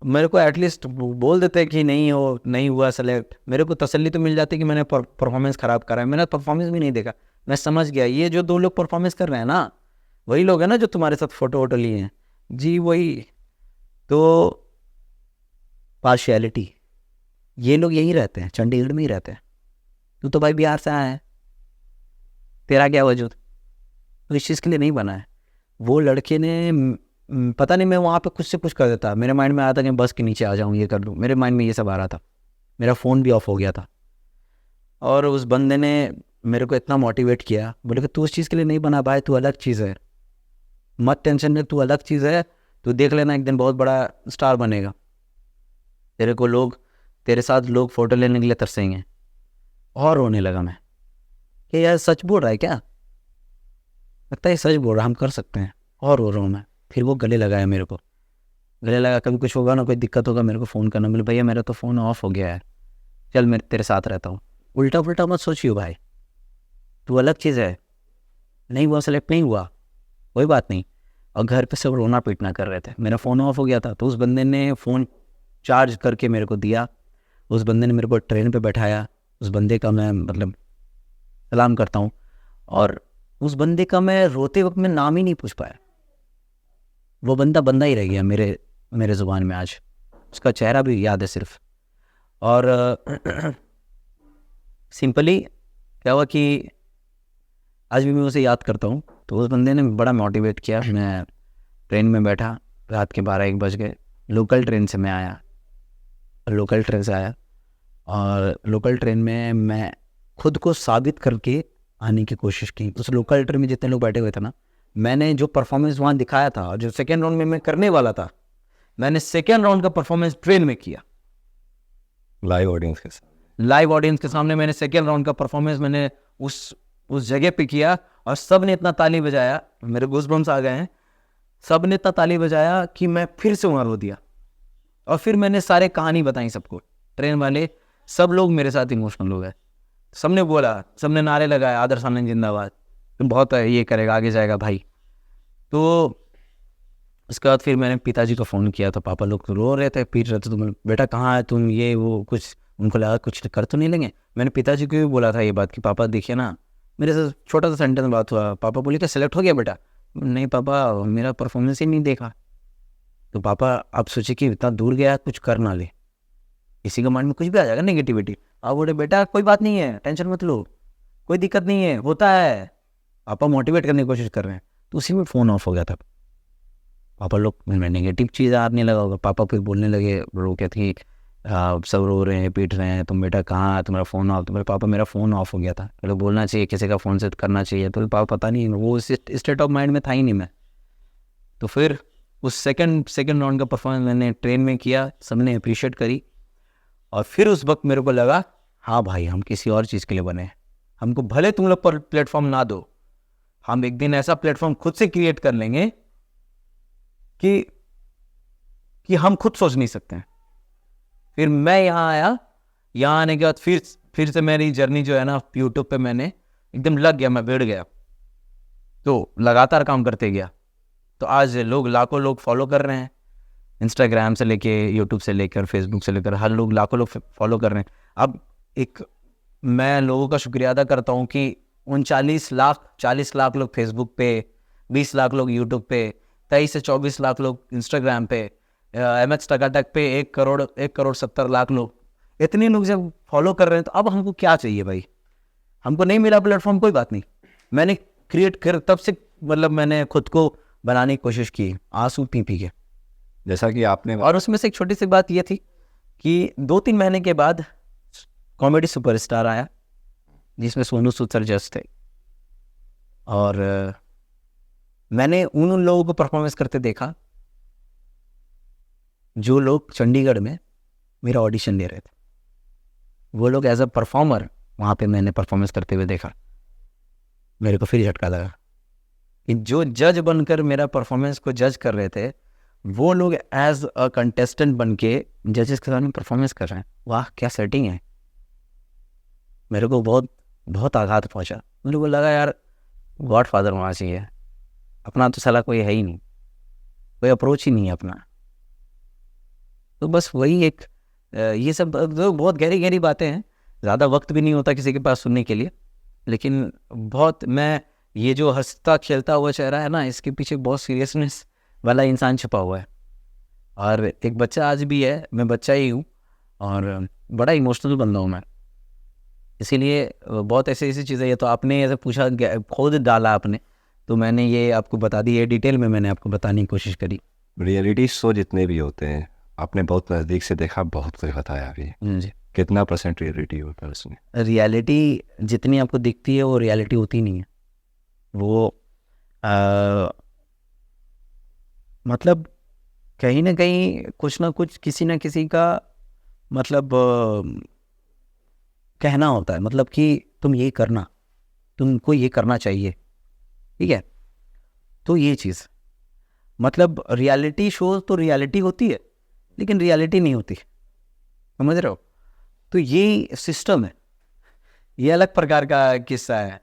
मेरे को एटलीस्ट बोल देते कि नहीं हुआ सेलेक्ट, मेरे को तसल्ली तो मिल जाती कि मैंने परफॉर्मेंस ख़राब करा है। मैंने परफॉर्मेंस भी नहीं देखा, मैं समझ गया ये जो 2 लोग परफॉर्मेंस कर रहे हैं ना, वही लोग हैं ना जो तुम्हारे साथ फ़ोटो वोटो लिए हैं जी, वही। तो पार्शियलिटी, ये लोग यहीं रहते हैं, चंडीगढ़ में ही रहते हैं, तू तो भाई बिहार से आया है, तेरा क्या वजूद, तो इस चीज़ के लिए नहीं बना है। वो लड़के ने पता नहीं, मैं वहाँ पे कुछ से कुछ कर देता, मेरे माइंड में आया था कि बस के नीचे आ जाऊँ, ये कर लूँ, मेरे माइंड में ये सब आ रहा था, मेरा फ़ोन भी ऑफ हो गया था। और उस बंदे ने मेरे को इतना मोटिवेट किया, बोले कि तू उस चीज़ के लिए नहीं बना भाई, तू अलग चीज़ है, मत टेंशन ले, तू अलग चीज़ है, तू देख लेना एक दिन बहुत बड़ा स्टार बनेगा, तेरे साथ लोग फ़ोटो लेने के लिए तरसेंगे। और रोने लगा मैं कि यार सच बोल रहा है क्या, लगता है सच बोल रहा, हम कर सकते हैं, और रो रहा हूँ मैं। फिर वो गले लगाया मेरे को, गले लगा, कभी कुछ होगा ना, कोई दिक्कत होगा मेरे को फ़ोन करना। बोले भैया मेरा तो फ़ोन ऑफ हो गया है, चल मैं तेरे साथ रहता हूँ। उल्टा पुल्टा मत सोचियो भाई, तू अलग चीज़ है, नहीं हुआ सेलेक्ट नहीं हुआ कोई बात नहीं। और घर पे सब रोना पीटना कर रहे थे, मेरा फ़ोन ऑफ हो गया था, तो उस बंदे ने फ़ोन चार्ज करके मेरे को दिया, उस बंदे ने मेरे को ट्रेन पे बैठाया, उस बंदे का मैं मतलब सलाम करता हूँ। और उस बंदे का मैं रोते वक्त में नाम ही नहीं पूछ पाया, वो बंदा बंदा ही रह गया मेरे ज़ुबान में आज, उसका चेहरा भी याद है सिर्फ। और सिंपली क्या हुआ कि आज भी मैं उसे याद करता हूँ। तो उस बंदे ने बड़ा मोटिवेट किया। मैं ट्रेन में बैठा, रात के 12-1 बज गए, लोकल ट्रेन से मैं आया, लोकल ट्रेन से आया और लोकल ट्रेन में मैं खुद को साबित करके आने की कोशिश की। उस लोकल ट्रेन में जितने लोग बैठे हुए थे ना, मैंने जो परफॉर्मेंस वहाँ दिखाया था और जो सेकेंड राउंड में मैं करने वाला था, मैंने सेकेंड राउंड का परफॉर्मेंस ट्रेन में किया, लाइव ऑडियंस के साथ। लाइव ऑडियंस के सामने मैंने सेकेंड राउंड का परफॉर्मेंस मैंने उस जगह पे किया और सब ने इतना ताली बजाया, मेरे गूज़बम्स आ गए हैं, सब ने इतना ताली बजाया कि मैं फिर से वहाँ रो दिया। और फिर मैंने सारे कहानी बताई सबको, ट्रेन वाले सब लोग मेरे साथ इमोशनल हो गए, सबने बोला, सबने नारे लगाए, आदर्श आनंद जिंदाबाद, तुम बहुत ये करेगा, आगे जाएगा भाई। तो उसके बाद फिर मैंने पिताजी को फ़ोन किया, तो पापा लोग रो रहे थे, पीट रहे थे, तुम बेटा कहाँ है तुम, ये वो कुछ, उनको लगा कुछ कर तो नहीं लेंगे। मैंने पिताजी को भी बोला था ये बात कि पापा देखिए ना, मेरे से छोटा सा सेंटेंस बात हुआ, पापा बोले क्या सेलेक्ट हो गया बेटा? नहीं पापा, मेरा परफॉर्मेंस ही नहीं देखा। तो पापा आप सोचे कि इतना दूर गया कुछ कर ना ले, किसी का माइंड में कुछ भी आ जाएगा नेगेटिविटी। आप बोले बेटा कोई बात नहीं है, टेंशन मत लो, कोई दिक्कत नहीं है, होता है। पापा मोटिवेट करने की कोशिश कर रहे हैं, तो उसी में फ़ोन ऑफ हो गया था। पापा लोग में नेगेटिव चीज़ आने लगा होगा, पापा फिर बोलने लगे, रो के थी, सब रो रहे हैं, पीट रहे हैं, तुम बेटा कहाँ, तुम्हारा फ़ोन ऑफ। तो मेरे पापा मेरा फ़ोन ऑफ हो गया था, मतलब बोलना चाहिए किसी का फ़ोन से करना चाहिए, तो पापा पता नहीं, वो स्टेट ऑफ माइंड में था ही नहीं मैं। तो फिर उस सेकंड राउंड का परफॉर्मेंस मैंने ट्रेन में किया, सबने अप्रिशिएट करी। और फिर उस वक्त मेरे को लगा हाँ भाई हम किसी और चीज़ के लिए बने हैं, हमको भले तुम लोग पर प्लेटफॉर्म ना दो, हम एक दिन ऐसा प्लेटफॉर्म खुद से क्रिएट कर लेंगे कि हम खुद सोच नहीं सकते हैं। फिर मैं यहाँ आया, यहाँ आने के बाद फिर से मेरी जर्नी जो है ना यूट्यूब पे मैंने एकदम लग गया, मैं भिड़ गया, तो लगातार काम करते गया। तो आज लाखों लोग फॉलो कर रहे हैं, इंस्टाग्राम से लेके, यूट्यूब से लेकर, फेसबुक से लेकर, हर लोग, लाखों लोग फॉलो कर रहे हैं। अब मैं लोगों का शुक्रिया अदा करता हूँ कि 40 लाख लोग फेसबुक पे, 20 लाख लोग यूट्यूब पे, 23 से 24 लाख लोग इंस्टाग्राम पे, MX टकाटक पे 1 करोड़ 70 लाख लोग, इतने लोग जब फॉलो कर रहे हैं, तो अब हमको क्या चाहिए भाई? हमको नहीं मिला प्लेटफॉर्म, कोई बात नहीं, मैंने क्रिएट कर, तब से मतलब मैंने खुद को बनाने की कोशिश की, आंसू पी पी के। जैसा कि आपने, और उसमें से एक छोटी सी बात ये थी कि 2-3 महीने के बाद कॉमेडी सुपरस्टार आया, जिसमें सोनू सूद सर जज थे, और मैंने उन लोगों को परफॉर्मेंस करते देखा जो लोग चंडीगढ़ में मेरा ऑडिशन ले रहे थे। वो लोग एज अ परफॉर्मर वहाँ पे मैंने परफॉर्मेंस करते हुए देखा, मेरे को फिर झटका लगा कि जो जज बनकर मेरा परफॉर्मेंस को जज कर रहे थे, वो लोग एज अ कंटेस्टेंट बन के जजेस के सामने परफॉर्मेंस कर रहे हैं। वाह क्या सेटिंग है! मेरे को बहुत बहुत आघात पहुंचा। मेरे को लगा यार गॉड फादर होना चाहिए, अपना तो साला कोई है ही नहीं, कोई अप्रोच ही नहीं है अपना। तो बस वही एक ये सब तो बहुत गहरी गहरी बातें हैं, ज़्यादा वक्त भी नहीं होता किसी के पास सुनने के लिए, लेकिन बहुत, मैं ये जो हंसता खेलता हुआ चेहरा है ना, इसके पीछे बहुत सीरियसनेस वाला इंसान छुपा हुआ है। और एक बच्चा आज भी है, मैं बच्चा ही हूँ, और बड़ा इमोशनल बंदा हूँ मैं, इसीलिए बहुत ऐसी ऐसी चीज़ें, ये तो आपने ऐसे पूछा, खुद डाला आपने, तो मैंने ये आपको बता दी, ये डिटेल में मैंने आपको बताने की कोशिश करी। रियलिटी शो जितने भी होते हैं, आपने बहुत नज़दीक से देखा, बहुत कुछ बताया अभी, जी, कितना % रियलिटी होता है उसमें? रियलिटी जितनी आपको दिखती है वो रियलिटी होती नहीं है, वो मतलब कहीं ना कहीं कुछ ना कुछ, किसी ना किसी का मतलब कहना होता है, मतलब कि तुम ये करना, तुमको ये करना चाहिए, ठीक है? तो ये चीज़, मतलब रियलिटी शो तो रियलिटी होती है, लेकिन रियलिटी नहीं होती, समझ रहे हो? तो ये सिस्टम है, ये अलग प्रकार का किस्सा है।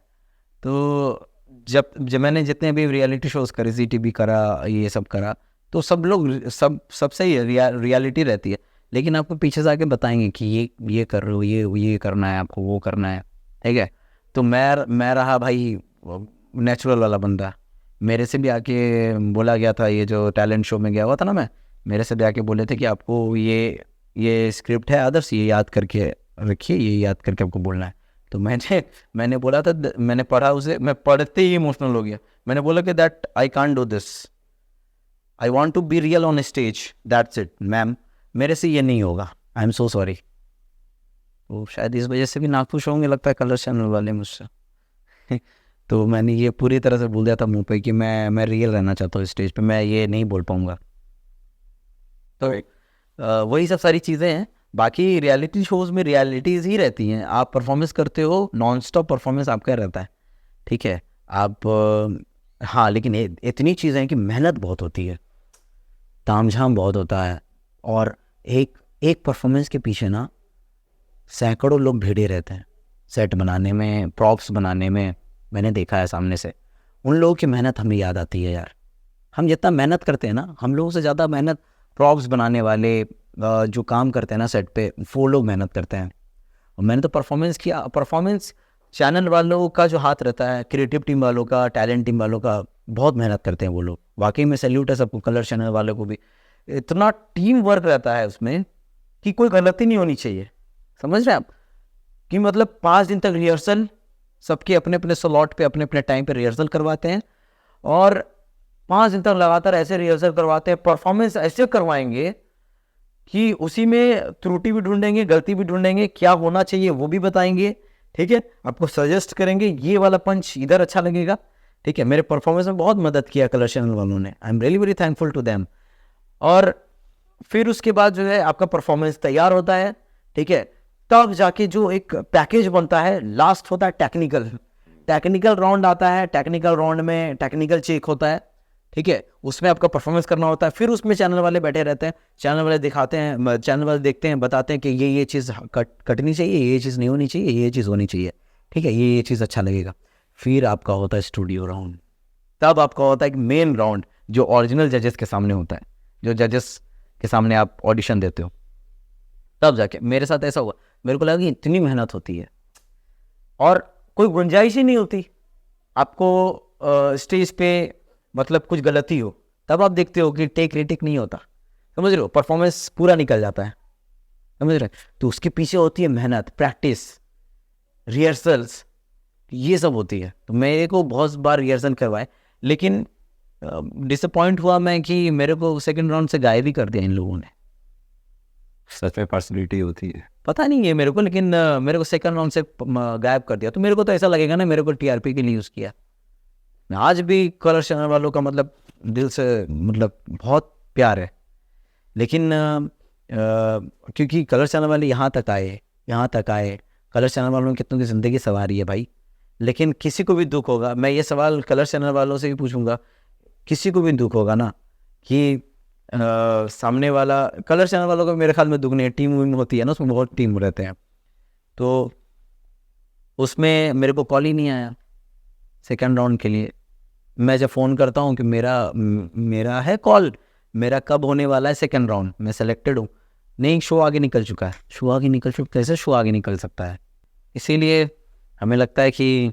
तो जब मैंने जितने भी रियलिटी शोज करे, ZTV करा, ये सब करा, तो सब लोग सब सही है, रियलिटी रहती है, लेकिन आपको पीछे से आके बताएंगे कि ये कर रहे हो, ये करना है आपको, वो करना है, ठीक है? तो मैं रहा भाई नेचुरल वाला बंदा। मेरे से भी आके बोला गया था, ये जो टैलेंट शो में गया हुआ था ना मैं, मेरे से भी आके बोले थे कि आपको ये स्क्रिप्ट है आदर्श, ये याद करके रखिए, ये याद करके आपको बोलना है। तो मैंने बोला था, मैंने पढ़ा उसे, मैं पढ़ते ही इमोशनल हो गया। मैंने बोला कि that I can't do this, I want to be real on stage, that's it ma'am, मेरे से ये नहीं होगा, आई एम सो सॉरी। तो शायद इस वजह से भी नाखुश होंगे लगता है कलर चैनल वाले मुझसे। तो मैंने ये पूरी तरह से बोल दिया था मुंह पे कि मैं रियल रहना चाहता हूँ स्टेज पे, मैं ये नहीं बोल पाऊँगा। तो वही सब सारी चीज़ें हैं। बाकी रियलिटी शोज़ में रियलिटीज़ ही रहती हैं, आप परफॉर्मेंस करते हो, नॉन स्टॉप परफॉर्मेंस आपका रहता है, ठीक है? आप हाँ, लेकिन इतनी चीज़ें हैं कि मेहनत बहुत होती है, तामझाम बहुत होता है, और एक परफॉर्मेंस के पीछे ना सैकड़ों लोग भिड़े रहते हैं, सेट बनाने में, प्रॉप्स बनाने में। मैंने देखा है सामने से, उन लोगों की मेहनत हमें याद आती है यार। हम जितना मेहनत करते हैं ना, हम लोगों से ज़्यादा मेहनत प्रॉप्स बनाने वाले जो काम करते हैं ना सेट पे, वो लोग मेहनत करते हैं। और मैंने तो परफॉर्मेंस किया, परफॉर्मेंस चैनल वालों का जो हाथ रहता है, क्रिएटिव टीम वालों का, टैलेंट टीम वालों का, बहुत मेहनत करते हैं वो लोग। वाकई में सैल्यूट है सबको, कलर चैनल वालों को भी। इतना टीम वर्क रहता है उसमें कि कोई गलती नहीं होनी चाहिए, समझ रहे हैं आप? कि मतलब 5 दिन तक रिहर्सल, सबके अपने अपने स्लॉट पे, अपने अपने टाइम पे रिहर्सल करवाते हैं, और 5 दिन तक लगातार ऐसे रिहर्सल करवाते हैं, परफॉर्मेंस ऐसे करवाएंगे कि उसी में त्रुटि भी ढूंढेंगे, गलती भी ढूंढेंगे, क्या होना चाहिए वो भी बताएंगे, ठीक है? आपको सजेस्ट करेंगे, ये वाला पंच इधर अच्छा लगेगा, ठीक है? मेरे परफॉर्मेंस में बहुत मदद किया कलर चैनल वालों ने, I am really very thankful to them. और फिर उसके बाद जो है आपका परफॉर्मेंस तैयार होता है, ठीक है? तब जाके जो एक पैकेज बनता है, लास्ट होता है टेक्निकल राउंड आता है। टेक्निकल राउंड में टेक्निकल चेक होता है, ठीक है? उसमें आपका परफॉर्मेंस करना होता है। फिर उसमें चैनल वाले बैठे रहते हैं, चैनल वाले दिखाते हैं, चैनल वाले देखते हैं, बताते हैं कि ये चीज़ कटनी चाहिए, ये चीज़ नहीं होनी चाहिए, ये चीज़ होनी चाहिए, ठीक है? ये चीज़ अच्छा लगेगा। फिर आपका होता है स्टूडियो राउंड। तब आपका होता है एक मेन राउंड, जो ओरिजिनल जजेस के सामने होता है, जो जजेस के सामने आप ऑडिशन देते हो। तब जाके मेरे साथ ऐसा हुआ, मेरे को लगा कि इतनी मेहनत होती है और कोई गुंजाइश ही नहीं होती आपको स्टेज पे, मतलब कुछ गलती हो, तब आप देखते हो कि टेक रेटिक नहीं होता, समझ रहे हो? परफॉर्मेंस पूरा निकल जाता है, समझ रहे? तो उसके पीछे होती है मेहनत, प्रैक्टिस, रिहर्सल्स, ये सब होती है। तो मेरे को बहुत बार रिहर्सल करवाए, लेकिन डिसअपॉइंट हुआ मैं कि मेरे को सेकंड राउंड से गायब ही कर दिया इन लोगों ने। सच में पर्सनैलिटी होती है, पता नहीं है मेरे को, लेकिन मेरे को सेकंड राउंड से गायब कर दिया। तो मेरे को तो ऐसा लगेगा ना, मेरे को TRP के लिए यूज़ किया। आज भी कलर चैनल वालों का मतलब दिल से मतलब बहुत प्यार है, लेकिन क्योंकि कलर चैनल वाले यहाँ तक आए, कलर चैनल वालों ने कितनों की ज़िंदगी संवारी है भाई। लेकिन किसी को भी दुख होगा, मैं ये सवाल कलर चैनल वालों से भी पूछूंगा, किसी को भी दुख होगा ना कि सामने वाला, कलर चैनल वालों का मेरे ख्याल में दुख नहीं है, टीम वीम होती है ना, उसमें बहुत टीम रहते हैं, तो उसमें मेरे को कॉल ही नहीं आया सेकंड राउंड के लिए। मैं जब फ़ोन करता हूँ कि मेरा है कॉल, मेरा कब होने वाला है सेकंड राउंड, मैं सेलेक्टेड हूँ, नहीं शो आगे निकल चुका है। शो आगे निकल चुका, कैसे शो आगे निकल सकता है? इसीलिए हमें लगता है कि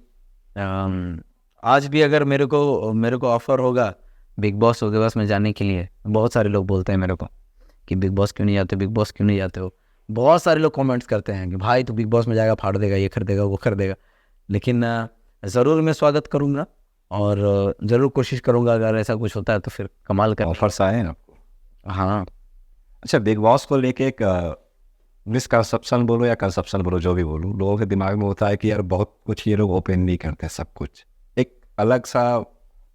आज भी अगर मेरे को ऑफ़र होगा बिग बॉस हो के बस में जाने के लिए, बहुत सारे लोग बोलते हैं मेरे को कि बिग बॉस क्यों नहीं जाते, बिग बॉस क्यों नहीं जाते हो। बहुत सारे लोग कमेंट्स करते हैं कि भाई तू बिग बॉस में जाएगा, फाड़ देगा, ये कर देगा, वो कर देगा। लेकिन ज़रूर मैं स्वागत करूँगा और ज़रूर कोशिश करूँगा, अगर ऐसा कुछ होता है तो फिर कमाल का ऑफर्स आए हैं आपको? हाँ। अच्छा, बिग बॉस को लेके एक मिसकंसेप्शन बोलो या कंसेप्शन बोलो, जो भी बोलो, लोगों के दिमाग में होता है कि यार बहुत कुछ ये लोग ओपन नहीं करते सब कुछ। एक अलग सा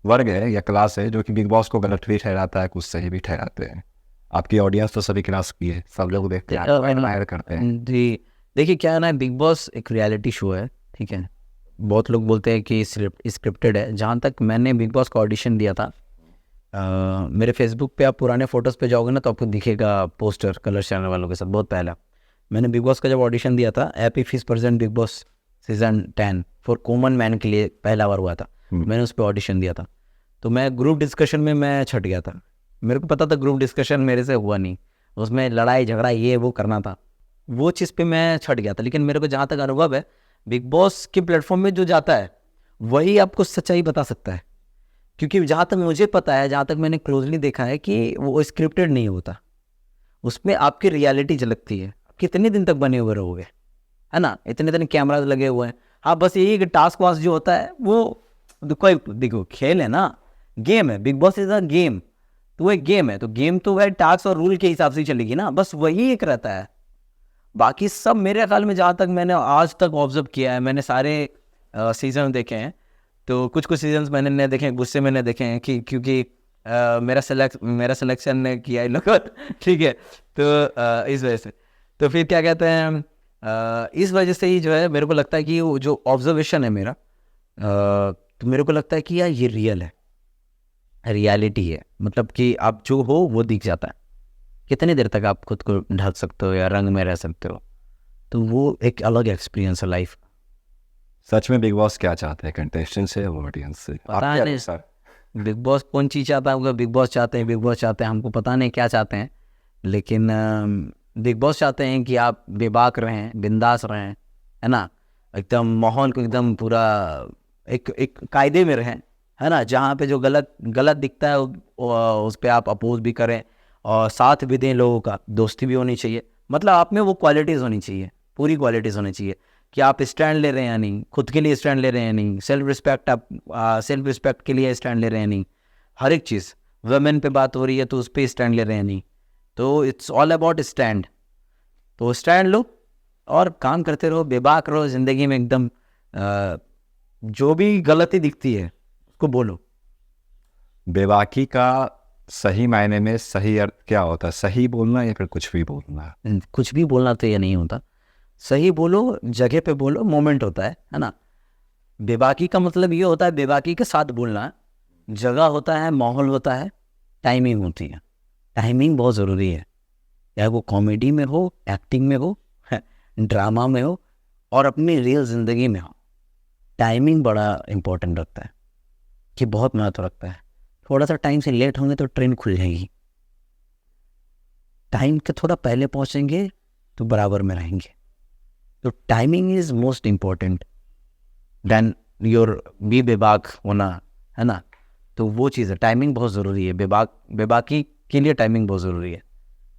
वर्ग है या क्लास है जो कि बिग बॉस को गलत भी ठहराता है, कुछ सही भी ठहराते हैं। आपकी ऑडियंस तो सभी क्लास की है, सब लोग देखते हैं, एडमायर करते हैं। जी, देखिए क्या है ना, बिग बॉस एक रियलिटी शो है, ठीक है? बहुत लोग बोलते हैं कि स्क्रिप्टेड है। जहाँ तक मैंने बिग बॉस का ऑडिशन दिया था, मेरे फेसबुक पे आप पुराने फ़ोटोज़ पे जाओगे ना तो आपको दिखेगा पोस्टर कलर्स चैनल वालों के साथ। बहुत पहला मैंने बिग बॉस का जब ऑडिशन दिया था, AP fees percent big boss season 10 for common man के लिए पहला बार हुआ था। मैंने उस पर ऑडिशन दिया था, तो मैं ग्रुप डिस्कशन में मैं छट गया था। मेरे को पता था ग्रुप डिस्कशन मेरे से हुआ नहीं, उसमें लड़ाई झगड़ा ये वो करना था, वो चीज़ पे मैं छट गया था। लेकिन मेरे को जहाँ तक अनुभव है, बिग बॉस के प्लेटफॉर्म में जो जाता है वही आपको सच्चाई बता सकता है। क्योंकि जहाँ तक मुझे पता है, जहाँ तक मैंने क्लोजली देखा है कि वो स्क्रिप्टेड नहीं होता, उसमें आपकी रियलिटी झलकती है। कितने दिन तक बने हुए रहोगे, है ना, इतने दिन कैमरा लगे हुए हैं। हाँ, बस यही कि टास्क वास्क जो होता है वो कोई देखो खेल है ना, गेम है, big boss is a game, तो वो एक गेम है, तो गेम तो वह टास्क और रूल के हिसाब से ही चलेगी ना, बस वही एक रहता है। बाकी सब मेरे ख्याल में जहाँ तक मैंने आज तक ऑब्जर्व किया है, मैंने सारे सीजन देखे हैं, तो कुछ सीजन्स मैंने नहीं देखे हैं, गुस्से में नहीं देखे हैं कि क्योंकि मेरा सिलेक्शन ने किया इन लोगों ठीक है, तो इस वजह से, तो फिर क्या कहते हैं, इस वजह से ही जो है मेरे को लगता है कि वो जो ऑब्जर्वेशन है मेरा, तो मेरे को लगता है कि यार ये रियल है, रियलिटी है। मतलब कि आप जो हो वो दिख जाता है, कितनी देर तक आप खुद को ढक सकते हो या रंग में रह सकते हो, तो वो एक अलग एक्सपीरियंस है लाइफ। सच में बिग बॉस क्या चाहते हैं कंटेस्टेंट से और ऑडियंस से? पता नहीं सर, बिग बॉस कौन चीज़ चाहता है, बिग बॉस चाहते हैं, बिग बॉस चाहते हैं, हमको पता नहीं क्या चाहते हैं, लेकिन बिग बॉस चाहते हैं कि आप बेबाक रहें, बिंदास रहें, है ना, एकदम माहौल को एकदम पूरा एक कायदे में रहें, है ना, जहाँ पे जो गलत दिखता है उस पर आप अपोज भी करें और साथ भी दें लोगों का, दोस्ती भी होनी चाहिए। मतलब आप में वो क्वालिटीज़ होनी चाहिए, पूरी क्वालिटीज़ होनी चाहिए कि आप स्टैंड ले रहे हैं या नहीं, खुद के लिए स्टैंड ले रहे हैं या नहीं, सेल्फ रिस्पेक्ट के लिए स्टैंड ले रहे हैं नहीं, हर एक चीज़, वुमेन पे बात हो रही है तो उस पर स्टैंड ले रहे हैं नहीं, तो इट्स ऑल अबाउट स्टैंड। तो स्टैंड लो और काम करते रहो, बेबाक रहो ज़िंदगी में एकदम, जो भी गलती दिखती है उसको बोलो। बेबाकी का सही मायने में सही अर्थ क्या होता है? सही बोलना या फिर कुछ भी बोलना? कुछ भी बोलना तो ये नहीं होता, सही बोलो, जगह पे बोलो, मोमेंट होता है ना। बेबाकी का मतलब ये होता है, बेबाकी के साथ बोलना, जगह होता है, माहौल होता है, टाइमिंग होती है। टाइमिंग बहुत ज़रूरी है, या वो कॉमेडी में हो, एक्टिंग में हो, ड्रामा में हो और अपनी रियल ज़िंदगी में हो, टाइमिंग बड़ा इम्पोर्टेंट रखता है, कि बहुत महत्व रखता है। थोड़ा सा टाइम से लेट होंगे तो ट्रेन खुल जाएगी, टाइम के थोड़ा पहले पहुंचेंगे तो बराबर में रहेंगे। तो timing is most important then your बेबाक होना, है ना। तो वो चीज़ है, टाइमिंग बहुत ज़रूरी है, बेबाकी के लिए टाइमिंग बहुत ज़रूरी है।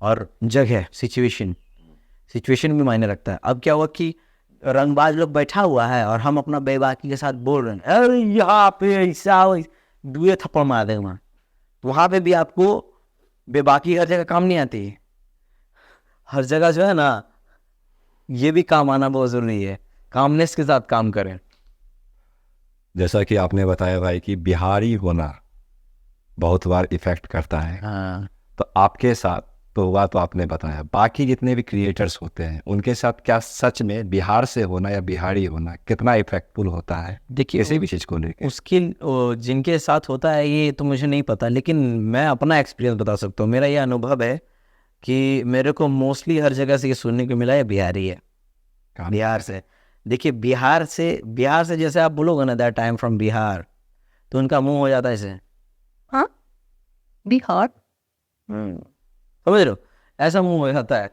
और जगह, सिचुएशन भी मायने रखता है। अब क्या हुआ कि रंगबाज लोग बैठा हुआ है और हम अपना बेबाकी के साथ बोल रहे हैं, अरे यहाँ पे ऐसा दुए थप्पड़ मार देगा वहाँ, तो वहाँ पे भी आपको बेबाकी हर जगह काम नहीं आती, हर जगह जो है ना ये भी काम आना बहुत ज़रूरी है, कामनेस के साथ काम करें। जैसा कि आपने बताया भाई कि बिहारी होना बहुत बार इफेक्ट करता है। हाँ, तो आपके साथ तो हुआ, तो आपने बताया, बाकी जितने भी क्रिएटर्स होते हैं उनके साथ क्या सच में बिहार से होना या बिहारी होना कितना इफेक्टफुल होता है? देखिए किसी भी चीज़ को लेकर उसकी जिनके साथ होता है ये तो मुझे नहीं पता, लेकिन मैं अपना एक्सपीरियंस बता सकता हूँ। मेरा ये अनुभव है कि मेरे को मोस्टली हर जगह से ये सुनने को मिला है बिहारी है, बिहार से। देखिए बिहार से जैसे आप बोलोगे ना that I am from Bihar, तो उनका मुंह हो जाता है ऐसे, हाँ बिहार, समझ रहे हो, ऐसा मुंह हो जाता है।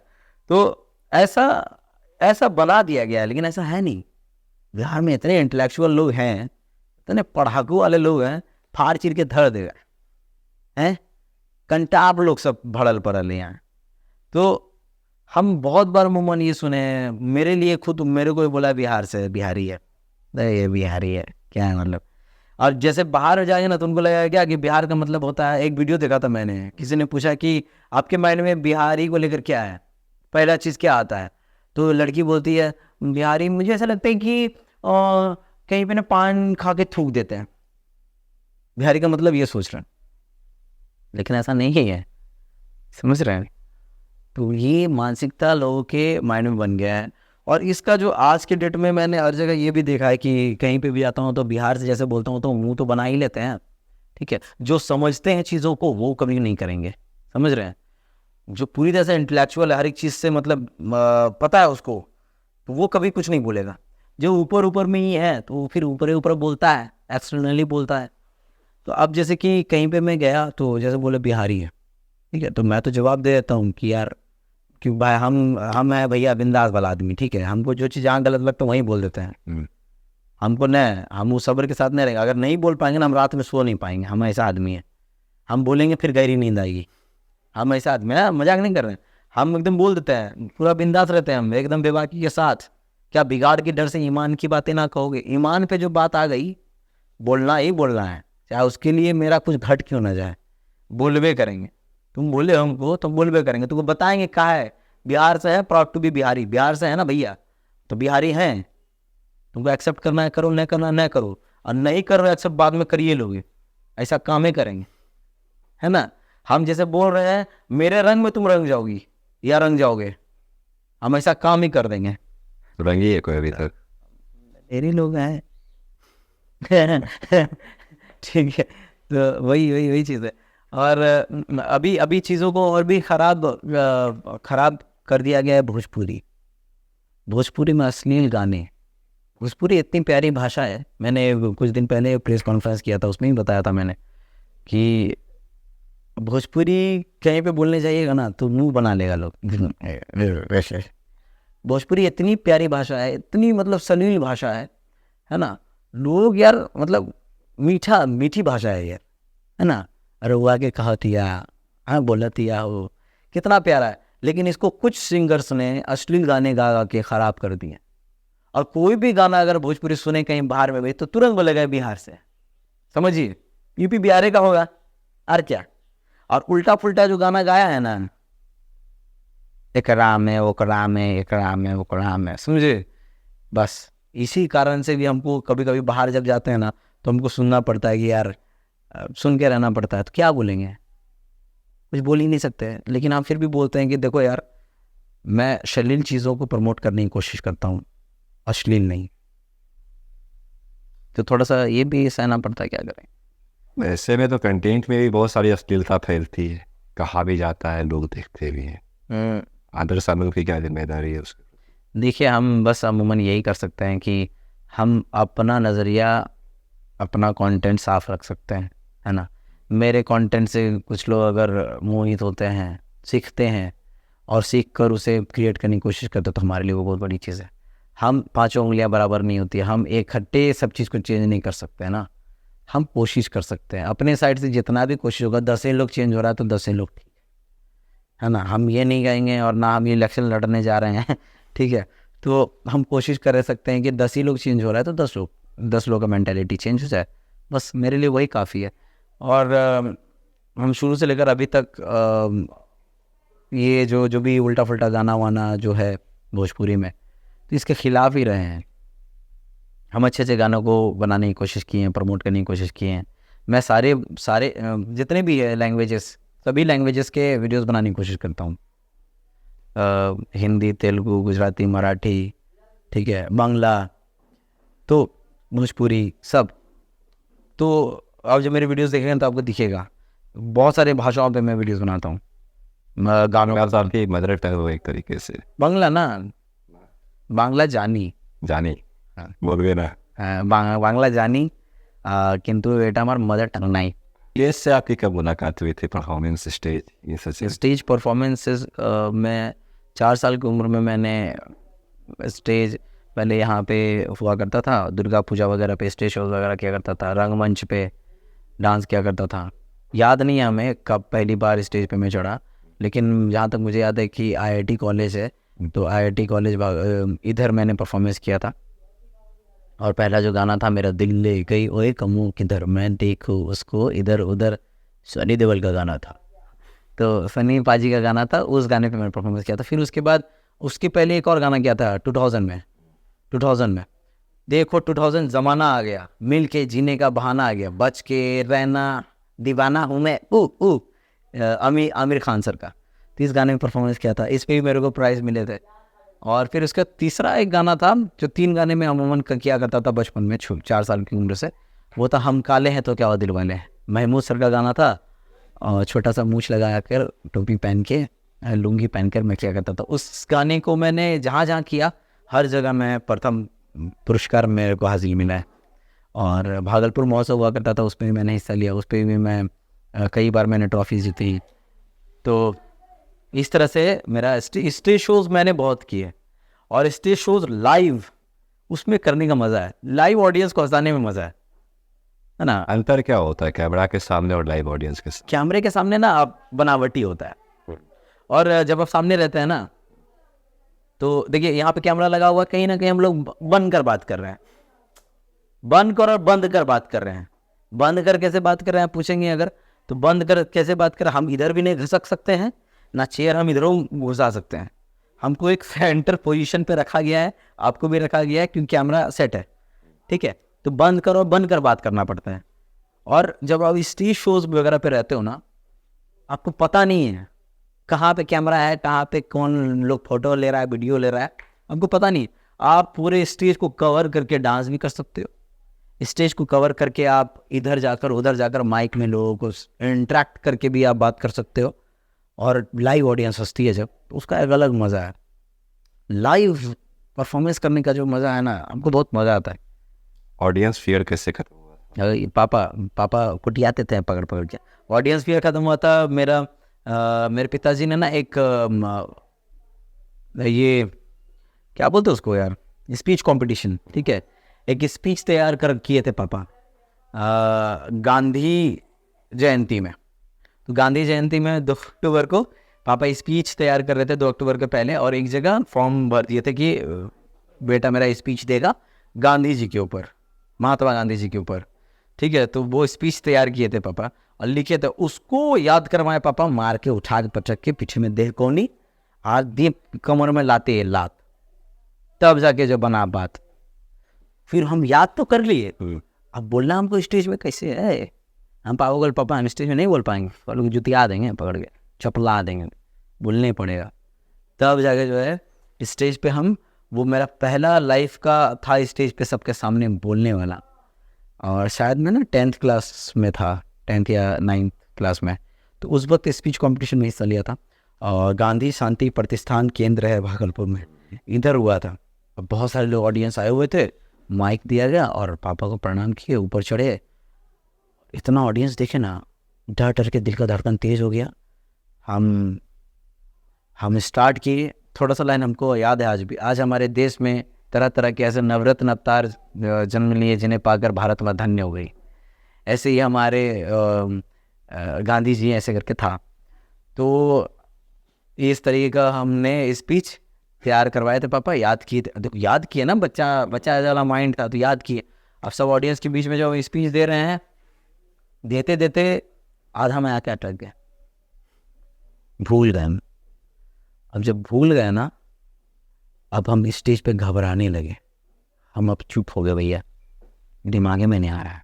तो ऐसा बना दिया गया है, लेकिन ऐसा है नहीं। बिहार में इतने इंटेलेक्चुअल लोग हैं, इतने पढ़ाकू वाले लोग हैं, फाड़ चीर के धर देगा हैं, कंटाप लोग सब भड़ल पड़ल यहाँ। तो हम बहुत बार मुमन ये सुने हैं, मेरे लिए खुद मेरे को बोला बिहार से, बिहारी है, ये बिहारी है क्या है मतलब। और जैसे बाहर जाए ना तो उनको लगेगा क्या कि बिहार का मतलब होता है, एक वीडियो देखा था मैंने, किसी ने पूछा कि आपके माइंड में बिहारी को लेकर क्या है, पहला चीज़ क्या आता है, तो लड़की बोलती है बिहारी मुझे ऐसा लगता है कि कहीं पे ना पान खा के थूक देते हैं, बिहारी का मतलब ये सोच रहे हैं, लेकिन ऐसा नहीं है, समझ रहे हैं। तो ये मानसिकता लोगों के माइंड में बन गया है। और इसका जो आज के डेट में मैंने हर जगह ये भी देखा है कि कहीं पे भी जाता हूँ तो बिहार से जैसे बोलता हूँ तो मुंह तो बना ही लेते हैं, ठीक है, जो समझते हैं चीज़ों को वो कभी नहीं करेंगे, समझ रहे हैं, जो पूरी तरह से इंटेलेक्चुअल है, हर एक चीज़ से मतलब पता है उसको, तो वो कभी कुछ नहीं बोलेगा। जो ऊपर ऊपर में ही है तो वो फिर ऊपर ही ऊपर बोलता है, एक्सटर्नली बोलता है। तो अब जैसे कि कहीं पे मैं गया तो जैसे बोले बिहारी है, ठीक है, तो मैं तो जवाब दे देता हूँ कि यार कि भाई हम है भैया बिंदास वाला आदमी, ठीक है, हमको जो चीज़ जहाँ गलत लगता है वहीं बोल देते हैं। हमको न हम उस सब्र के साथ नहीं रहेंगे, अगर नहीं बोल पाएंगे ना हम रात में सो नहीं पाएंगे, हम ऐसा आदमी है। हम बोलेंगे फिर गहरी नींद आएगी, हम ऐसा आदमी है, मजाक नहीं कर रहे हैं, हम एकदम बोल देते हैं, पूरा बिंदास रहते हैं हम एकदम बेबाकी के साथ। क्या बिगाड़ के डर से ईमान की बातें ना कहोगे? ईमान पे जो बात आ गई बोलना ही बोलना है, चाहे उसके लिए मेरा कुछ घट क्यों ना जाए, बोलबे करेंगे। तुम बोले हमको तो बोलबे करेंगे, तुमको बताएंगे कहा है, बिहार से है, proud to be Bihari, Bihar से है ना भैया, तो बिहारी हैं, तुमको एक्सेप्ट करना है करो, नहीं करना नहीं करो, और नहीं कर रहे एक्सेप्ट बाद में करिए लोगे, ऐसा काम ही करेंगे, है ना। हम जैसे बोल रहे हैं मेरे रंग में तुम रंग जाओगी या रंग जाओगे, हम ऐसा काम ही कर देंगे। रंगी है कोई अभी तक? मेरे लोग हैं ठीक है, तो वही चीज़ है। और अभी अभी चीज़ों को और भी खराब कर दिया गया है। भोजपुरी में अश्लील गाने, भोजपुरी इतनी प्यारी भाषा है। मैंने कुछ दिन पहले प्रेस कॉन्फ्रेंस किया था, उसमें ही बताया था मैंने कि भोजपुरी कहीं पे बोलने जाइएगा ना तो मुंह बना लेगा लोग वैसे। भोजपुरी इतनी प्यारी भाषा है, इतनी मतलब सलील भाषा है ना। लोग यार मतलब मीठी भाषा है यार, है ना। अरे हुआ के कहतिया, हाँ बोलतिया हो, कितना प्यारा है। लेकिन इसको कुछ सिंगर्स ने अश्लील गाने गा के ख़राब कर दिए। और कोई भी गाना अगर भोजपुरी सुने कहीं बाहर में भाई तो तुरंत बोलेगा बिहार से, समझिए यूपी बिहार का होगा और क्या। और उल्टा पुल्टा जो गाना गाया है ना, एकरा में ओकरा में, एकरा में ओकरा में, समझे। बस इसी कारण से भी हमको कभी कभी बाहर जब जाते हैं ना तो हमको सुनना पड़ता है कि यार सुन के रहना पड़ता है। तो क्या बोलेंगे, कुछ बोल ही नहीं सकते। लेकिन हम फिर भी बोलते हैं कि देखो यार मैं अश्लील चीज़ों को प्रमोट करने की कोशिश करता हूँ, अश्लील नहीं। तो थोड़ा सा ये भी सहना पड़ता है, क्या करें। ऐसे में तो कंटेंट में भी बहुत सारी अश्लीलता फैलती है, कहा भी जाता है, लोग देखते भी हैं। आदर्श सामने की क्या जिम्मेदारी है उसकी? देखिए हम बस अमूमन यही कर सकते हैं कि हम अपना नज़रिया, अपना कंटेंट साफ रख सकते हैं, है ना। मेरे कंटेंट से कुछ लोग अगर मोहित होते हैं, सीखते हैं और सीख कर उसे क्रिएट करने की कोशिश करते हैं तो हमारे लिए वो बहुत बड़ी चीज़ है। हम पांचों उंगलियां बराबर नहीं होती है, हम इकट्ठे सब चीज़ को चेंज नहीं कर सकते, है ना। हम कोशिश कर सकते हैं अपने साइड से, जितना भी कोशिश होगा। 10 लोग चेंज हो रहा है तो 10 लोग ठीक है ना। हम ये नहीं कहेंगे और ना हम ये इलेक्शन लड़ने जा रहे हैं ठीक है। तो हम कोशिश कर सकते हैं कि 10 ही लोग चेंज हो रहा है तो 10 लोग का मेंटालिटी चेंज हो जाए, बस मेरे लिए वही काफ़ी है। और हम शुरू से लेकर अभी तक ये जो भी उल्टा फुल्टा गाना वाना जो है भोजपुरी में, तो इसके खिलाफ ही रहे हैं। हम अच्छे अच्छे गानों को बनाने की कोशिश किए हैं, प्रमोट करने की कोशिश किए हैं। मैं सारे जितने भी है लैंग्वेजेस, सभी लैंग्वेजेस के वीडियोस बनाने की कोशिश करता हूँ। हिंदी, तेलुगु, गुजराती, मराठी, ठीक है, बांग्ला, तो भोजपुरी, सब। तो आप जब मेरे वीडियोस देखेंगे तो आपको दिखेगा बहुत सारे भाषाओं पे मैं वीडियोस बनाता हूँ, गानों का। आपकी मदर टंग हो एक तरीके से। बांग्ला ना, बांग्ला जानी बोलबे ना। बांग्ला जानी, किंतु এটা আমার मदर टंग नहीं। इससे आपकी कब मुलाकात हुई थी? परफॉर्मेंस, स्टेज, ये सब चीज़? स्टेज परफॉर्मेंसेस मैं 4 साल की उम्र में मैंने स्टेज पहले यहाँ पे हुआ करता था, दुर्गा पूजा वगैरह पे स्टेज शोज वगैरह किया करता था, रंगमंच पे डांस किया करता था। याद नहीं है हमें कब पहली बार स्टेज पे मैं चढ़ा, लेकिन जहाँ तक मुझे याद है कि IIT कॉलेज है, तो IIT कॉलेज इधर मैंने परफॉर्मेंस किया था। और पहला जो गाना था मेरा दिल ले गई ओए कमू किधर मैं देखूँ उसको इधर उधर, सनी देओल का गाना था। तो सनी पाजी का गाना था, उस गाने पे मैंने परफॉर्मेंस किया था। फिर उसके बाद उसके पहले एक और गाना किया था 2000 में। देखो 2000 ज़माना आ गया, मिल के जीने का बहाना आ गया, बच के रहना दीवाना हूँ मैं, आमिर खान सर का। तो इस गाने में परफॉर्मेंस किया था, इस पे भी मेरे को प्राइज़ मिले थे। और फिर उसका तीसरा एक गाना था जो 3 गाने में अमूमन किया करता था बचपन में 4 साल की उम्र से, वो था हम काले हैं तो क्या वो दिल वाले हैं। महमूद सर का गाना था, और छोटा सा मूछ लगा कर, टोपी पहन के, लुंगी पहन कर मैं क्या करता था। उस गाने को मैंने जहाँ जहाँ किया हर जगह मैं प्रथम पुरस्कार मेरे को हासिल मिला है। और भागलपुर महोत्सव हुआ करता था, उस पर भी मैंने हिस्सा लिया, उस पर भी मैं कई बार मैंने ट्रॉफी जीती। तो इस तरह से मेरा स्टेज शोज़ मैंने बहुत किए, और स्टेज शोज़ लाइव उसमें करने का मज़ा है, लाइव ऑडियंस को हंसाने में मज़ा है ना। अंतर क्या होता है कैमरा के सामने और लाइव ऑडियंस के सामने? कैमरे के सामने ना आप बनावटी होता है, और जब आप सामने रहते हैं ना, तो देखिए यहाँ पे कैमरा लगा हुआ, कहीं ना कहीं हम लोग बंद कर बात कर रहे हैं, बंद कर और बंद कर बात कर रहे हैं। बंद कर कैसे बात कर रहे हैं पूछेंगे अगर, तो बंद कर कैसे बात कर, हम इधर भी नहीं घसक सकते हैं ना, चेयर हम इधरों घुसा सकते हैं। हमको एक सेंटर पोजीशन पे रखा गया है, आपको भी रखा गया है, क्योंकि कैमरा सेट है, ठीक है। तो बंद कर और बंद कर बात करना पड़ता है। और जब आप स्टेज शोज वगैरह पे रहते हो ना, आपको पता नहीं है कहाँ पे कैमरा है, कहाँ पे कौन लोग फोटो ले रहा है, वीडियो ले रहा है, आपको पता नहीं। आप पूरे स्टेज को कवर करके डांस भी कर सकते हो, स्टेज को कवर करके आप इधर जाकर उधर जाकर माइक में लोगों को इंटरेक्ट करके भी आप बात कर सकते हो, और लाइव ऑडियंस हंसती है जब, तो उसका एक अलग मज़ा है। लाइव परफॉर्मेंस करने का जो मज़ा है ना, हमको बहुत मज़ा आता है। ऑडियंस फियर कैसे खत्म हुआ? पापा कुटियाते थे पकड़ पकड़ के। ऑडियंस फियर खत्म हुआ था मेरे पिताजी ने ना एक ये क्या बोलते हैं उसको यार, स्पीच कंपटीशन, ठीक है, एक स्पीच तैयार कर किए थे पापा गांधी जयंती में। तो गांधी जयंती में 2 अक्टूबर को पापा स्पीच तैयार कर रहे थे, 2 अक्टूबर के पहले, और एक जगह फॉर्म भर दिए थे कि बेटा मेरा स्पीच देगा गांधी जी के ऊपर, महात्मा गांधी जी के ऊपर, ठीक है। तो वो स्पीच तैयार किए थे पापा और लिखे थे, उसको याद करवाए पापा, मार के उठा के पटक के पीछे में देह कोनी, हाथ दिए कमर में लाते है लात, तब जाके जो बना बात। फिर हम याद तो कर लिए, अब बोलना हमको स्टेज में कैसे है, हम पाओगे पापा हम स्टेज में नहीं बोल पाएंगे, और लोग जुतिया देंगे पकड़ के, चपला देंगे, बोलने पड़ेगा। तब जाके जो है स्टेज पे हम, वो मेरा पहला लाइफ का था स्टेज पे सबके सामने बोलने वाला। और शायद मैं ना 10th क्लास में था, 10th या 9th क्लास में, तो उस वक्त स्पीच कंपटीशन में हिस्सा लिया था। और गांधी शांति प्रतिष्ठान केंद्र है भागलपुर में, इधर हुआ था। बहुत सारे लोग ऑडियंस आए हुए थे, माइक दिया गया और पापा को प्रणाम किए, ऊपर चढ़े। इतना ऑडियंस देखे ना, डर डर के दिल का धड़कन तेज हो गया। हम स्टार्ट किए, थोड़ा सा लाइन हमको याद है आज भी। आज हमारे देश में तरह तरह के ऐसे नवरत्न अवतार जन्म लिए जिन्हें पाकर भारत में धन्य हो गई। ऐसे ही हमारे गांधी जी ऐसे करके था। तो इस तरीके का हमने स्पीच तैयार करवाए थे पापा, याद किए थे। देखो याद किए ना, बच्चा वाला माइंड था तो याद किए। अब सब ऑडियंस के बीच में जो स्पीच दे रहे हैं, देते देते आधा में आके अटक गए, भूल गए हम। अब जब भूल गए ना, अब हम स्टेज पे घबराने लगे। हम अब चुप हो गए, भैया दिमागे में नहीं आ रहा है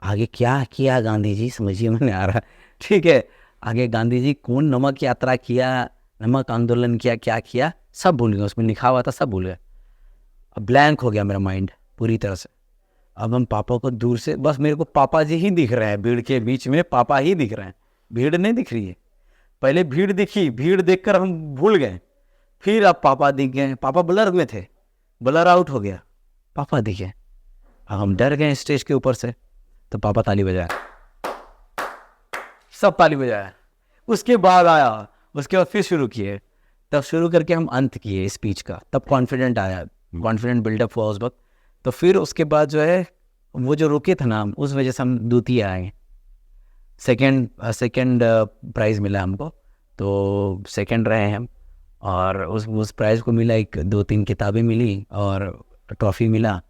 आगे क्या किया गांधी जी, समझिए में नहीं आ रहा, ठीक है। आगे गांधी जी कौन नमक यात्रा किया, नमक आंदोलन किया, क्या किया, सब भूल गए, उसमें लिखा हुआ था सब भूल गए। अब ब्लैंक हो गया मेरा माइंड पूरी तरह से। अब हम पापा को दूर से, बस मेरे को पापा जी ही दिख रहे हैं, भीड़ के बीच में पापा ही दिख रहे हैं, भीड़ नहीं दिख रही है। पहले भीड़ दिखी, भीड़ देखकर हम भूल गए, फिर अब पापा दिख गए। पापा ब्लर में थे, ब्लर आउट हो गया, पापा दिखे। अब हम डर गए स्टेज के ऊपर से, तो पापा ताली बजाया, सब ताली बजाया। उसके बाद आया, उसके बाद फिर शुरू किए, तब शुरू करके हम अंत किए स्पीच का, तब कॉन्फिडेंट आया, कॉन्फिडेंट बिल्डअप हुआ उस वक्त। तो फिर उसके बाद जो है वो जो रुके थे ना, उस वजह से हम द्वितीय आए, सेकंड प्राइज़ मिला हमको, तो सेकंड रहे हम। और उस प्राइज़ को मिला, 1-2-3 किताबें मिली और ट्रॉफी मिला।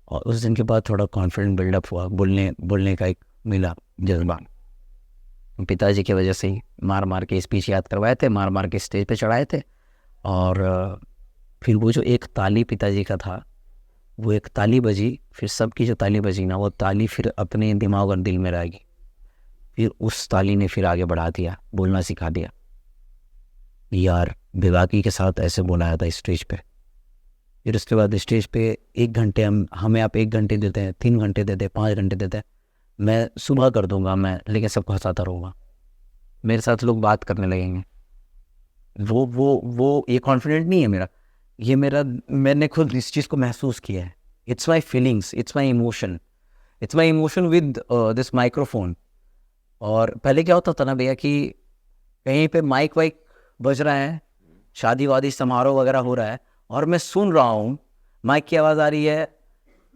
और उस दिन के बाद थोड़ा कॉन्फिडेंट बिल्डअप हुआ, बोलने का एक मिला जज्बा। पिताजी की वजह से ही मार मार के स्पीच याद करवाए थे, मार मार के स्टेज पे चढ़ाए थे। और फिर वो जो एक ताली पिताजी का था, वो एक ताली बजी, फिर सबकी जो ताली बजी ना, वो ताली फिर अपने दिमाग और दिल में रहेगी। फिर उस ताली ने फिर आगे बढ़ा दिया, बोलना सिखा दिया। यार बेबाकी के साथ ऐसे बोलाया था स्टेज पे। फिर उसके बाद स्टेज पे 1 घंटे, हमें आप 1 घंटे देते हैं, 3 घंटे देते हैं, 5 घंटे देते हैं, मैं सुबह कर दूंगा मैं, लेकिन सबको हंसाता रहूँगा, मेरे साथ लोग बात करने लगेंगे। वो ये कॉन्फिडेंट नहीं है मेरा, ये मेरा, मैंने खुद इस चीज़ को महसूस किया है। It's my feelings, it's my emotion, it's my emotion with this microphone. और पहले क्या होता था ना भैया कि कहीं पे माइक वाइक बज रहा है, शादी वादी समारोह वगैरह हो रहा है, और मैं सुन रहा हूँ माइक की आवाज़ आ रही है,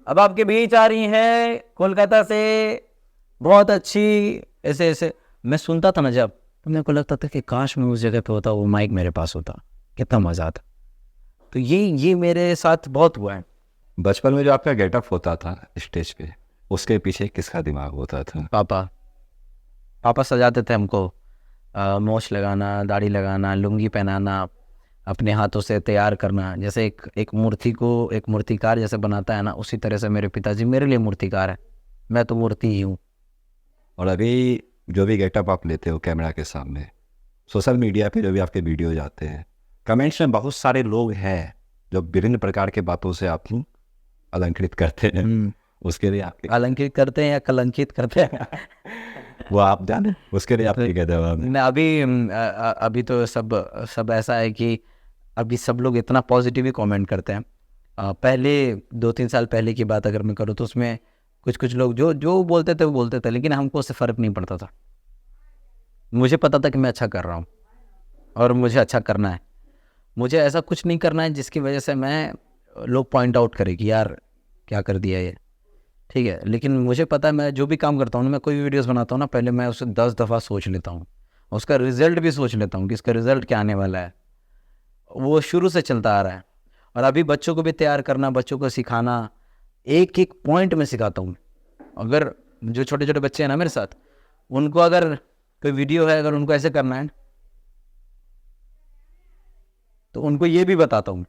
अब आपके बीच आ रही है कोलकाता से बहुत अच्छी, ऐसे ऐसे मैं सुनता था ना जब, तो मेरे को लगता था कि काश मैं उस जगह पे होता, वो माइक मेरे पास होता, कितना मज़ा आता। तो ये मेरे साथ बहुत हुआ है। बचपन में जो आपका गेटअप होता था स्टेज पे, उसके पीछे किसका दिमाग होता था? पापा सजाते थे हमको, मोछ लगाना, दाढ़ी लगाना, लुंगी पहनाना, अपने हाथों से तैयार करना, जैसे एक मूर्ति को एक मूर्तिकार जैसे बनाता है ना, उसी तरह से मेरे पिताजी मेरे लिए मूर्तिकार है, मैं तो मूर्ति ही हूँ। और अभी जो भी गेटअप आप लेते हो कैमरा के सामने, सोशल मीडिया पे जो भी आपके वीडियो जाते हैं, कमेंट्स में बहुत सारे लोग हैं जो विभिन्न प्रकार के बातों से आपको अलंकृत करते हैं। उसके लिए आपके अलंकृत करते हैं या कलंकित करते हैं वो आप जाने, उसके लिए आपके क्या जवाब है? मैं अभी तो सब ऐसा है कि अभी सब लोग इतना पॉजिटिव ही कमेंट करते हैं। पहले 2-3 साल पहले की बात अगर मैं करूँ तो उसमें कुछ लोग जो बोलते थे वो बोलते थे, लेकिन हमको उससे फ़र्क नहीं पड़ता था। मुझे पता था कि मैं अच्छा कर रहा हूँ और मुझे अच्छा करना है, मुझे ऐसा कुछ नहीं करना है जिसकी वजह से मैं लोग पॉइंट आउट करें कि यार क्या कर दिया ये, ठीक है। लेकिन मुझे पता है मैं जो भी काम करता हूँ ना, मैं कोई भी वीडियोस बनाता हूँ ना, पहले मैं उसे 10 दफ़ा सोच लेता हूँ, उसका रिजल्ट भी सोच लेता हूँ कि इसका रिजल्ट क्या आने वाला है। वो शुरू से चलता आ रहा है। और अभी बच्चों को भी तैयार करना, बच्चों को सिखाना, एक एक पॉइंट में सिखाता हूँ। अगर जो छोटे छोटे बच्चे हैं ना मेरे साथ, उनको अगर कोई वीडियो है, अगर उनको ऐसे करना है तो उनको ये भी बताता हूँ,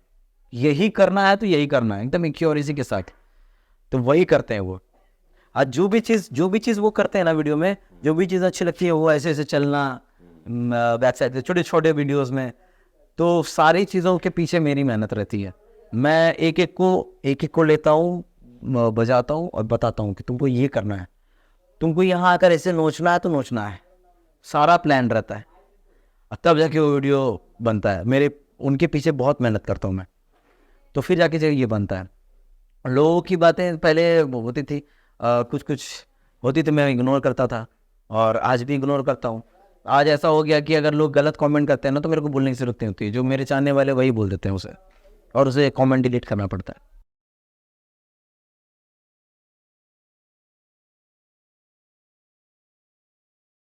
यही करना है तो यही करना है, एकदम एक्यूरेसी के साथ। तो वही करते हैं वो। आज जो भी चीज़ वो करते हैं ना वीडियो में, जो भी चीज़ अच्छी लगती है, वो ऐसे ऐसे चलना बैक साइड से छोटे छोटे वीडियोस में, तो सारी चीज़ों के पीछे मेरी मेहनत रहती है। मैं एक एक को लेता हूँ, बजाता हूँ और बताता हूँ कि तुमको ये करना है, तुमको यहाँ आकर ऐसे नोचना है तो नोचना है, सारा प्लान रहता है, तब जाके वो वीडियो बनता है। मेरे उनके पीछे बहुत मेहनत करता हूँ मैं, तो फिर जाके ये बनता है। लोगों की बातें पहले होती थी, कुछ होती थी, मैं इग्नोर करता था और आज भी इग्नोर करता हूँ। आज ऐसा हो गया कि अगर लोग गलत कमेंट करते हैं ना, तो मेरे को बोलने की जरूरत नहीं होती, जो मेरे चाहने वाले वही बोल देते हैं उसे, और उसे कमेंट डिलीट करना पड़ता है।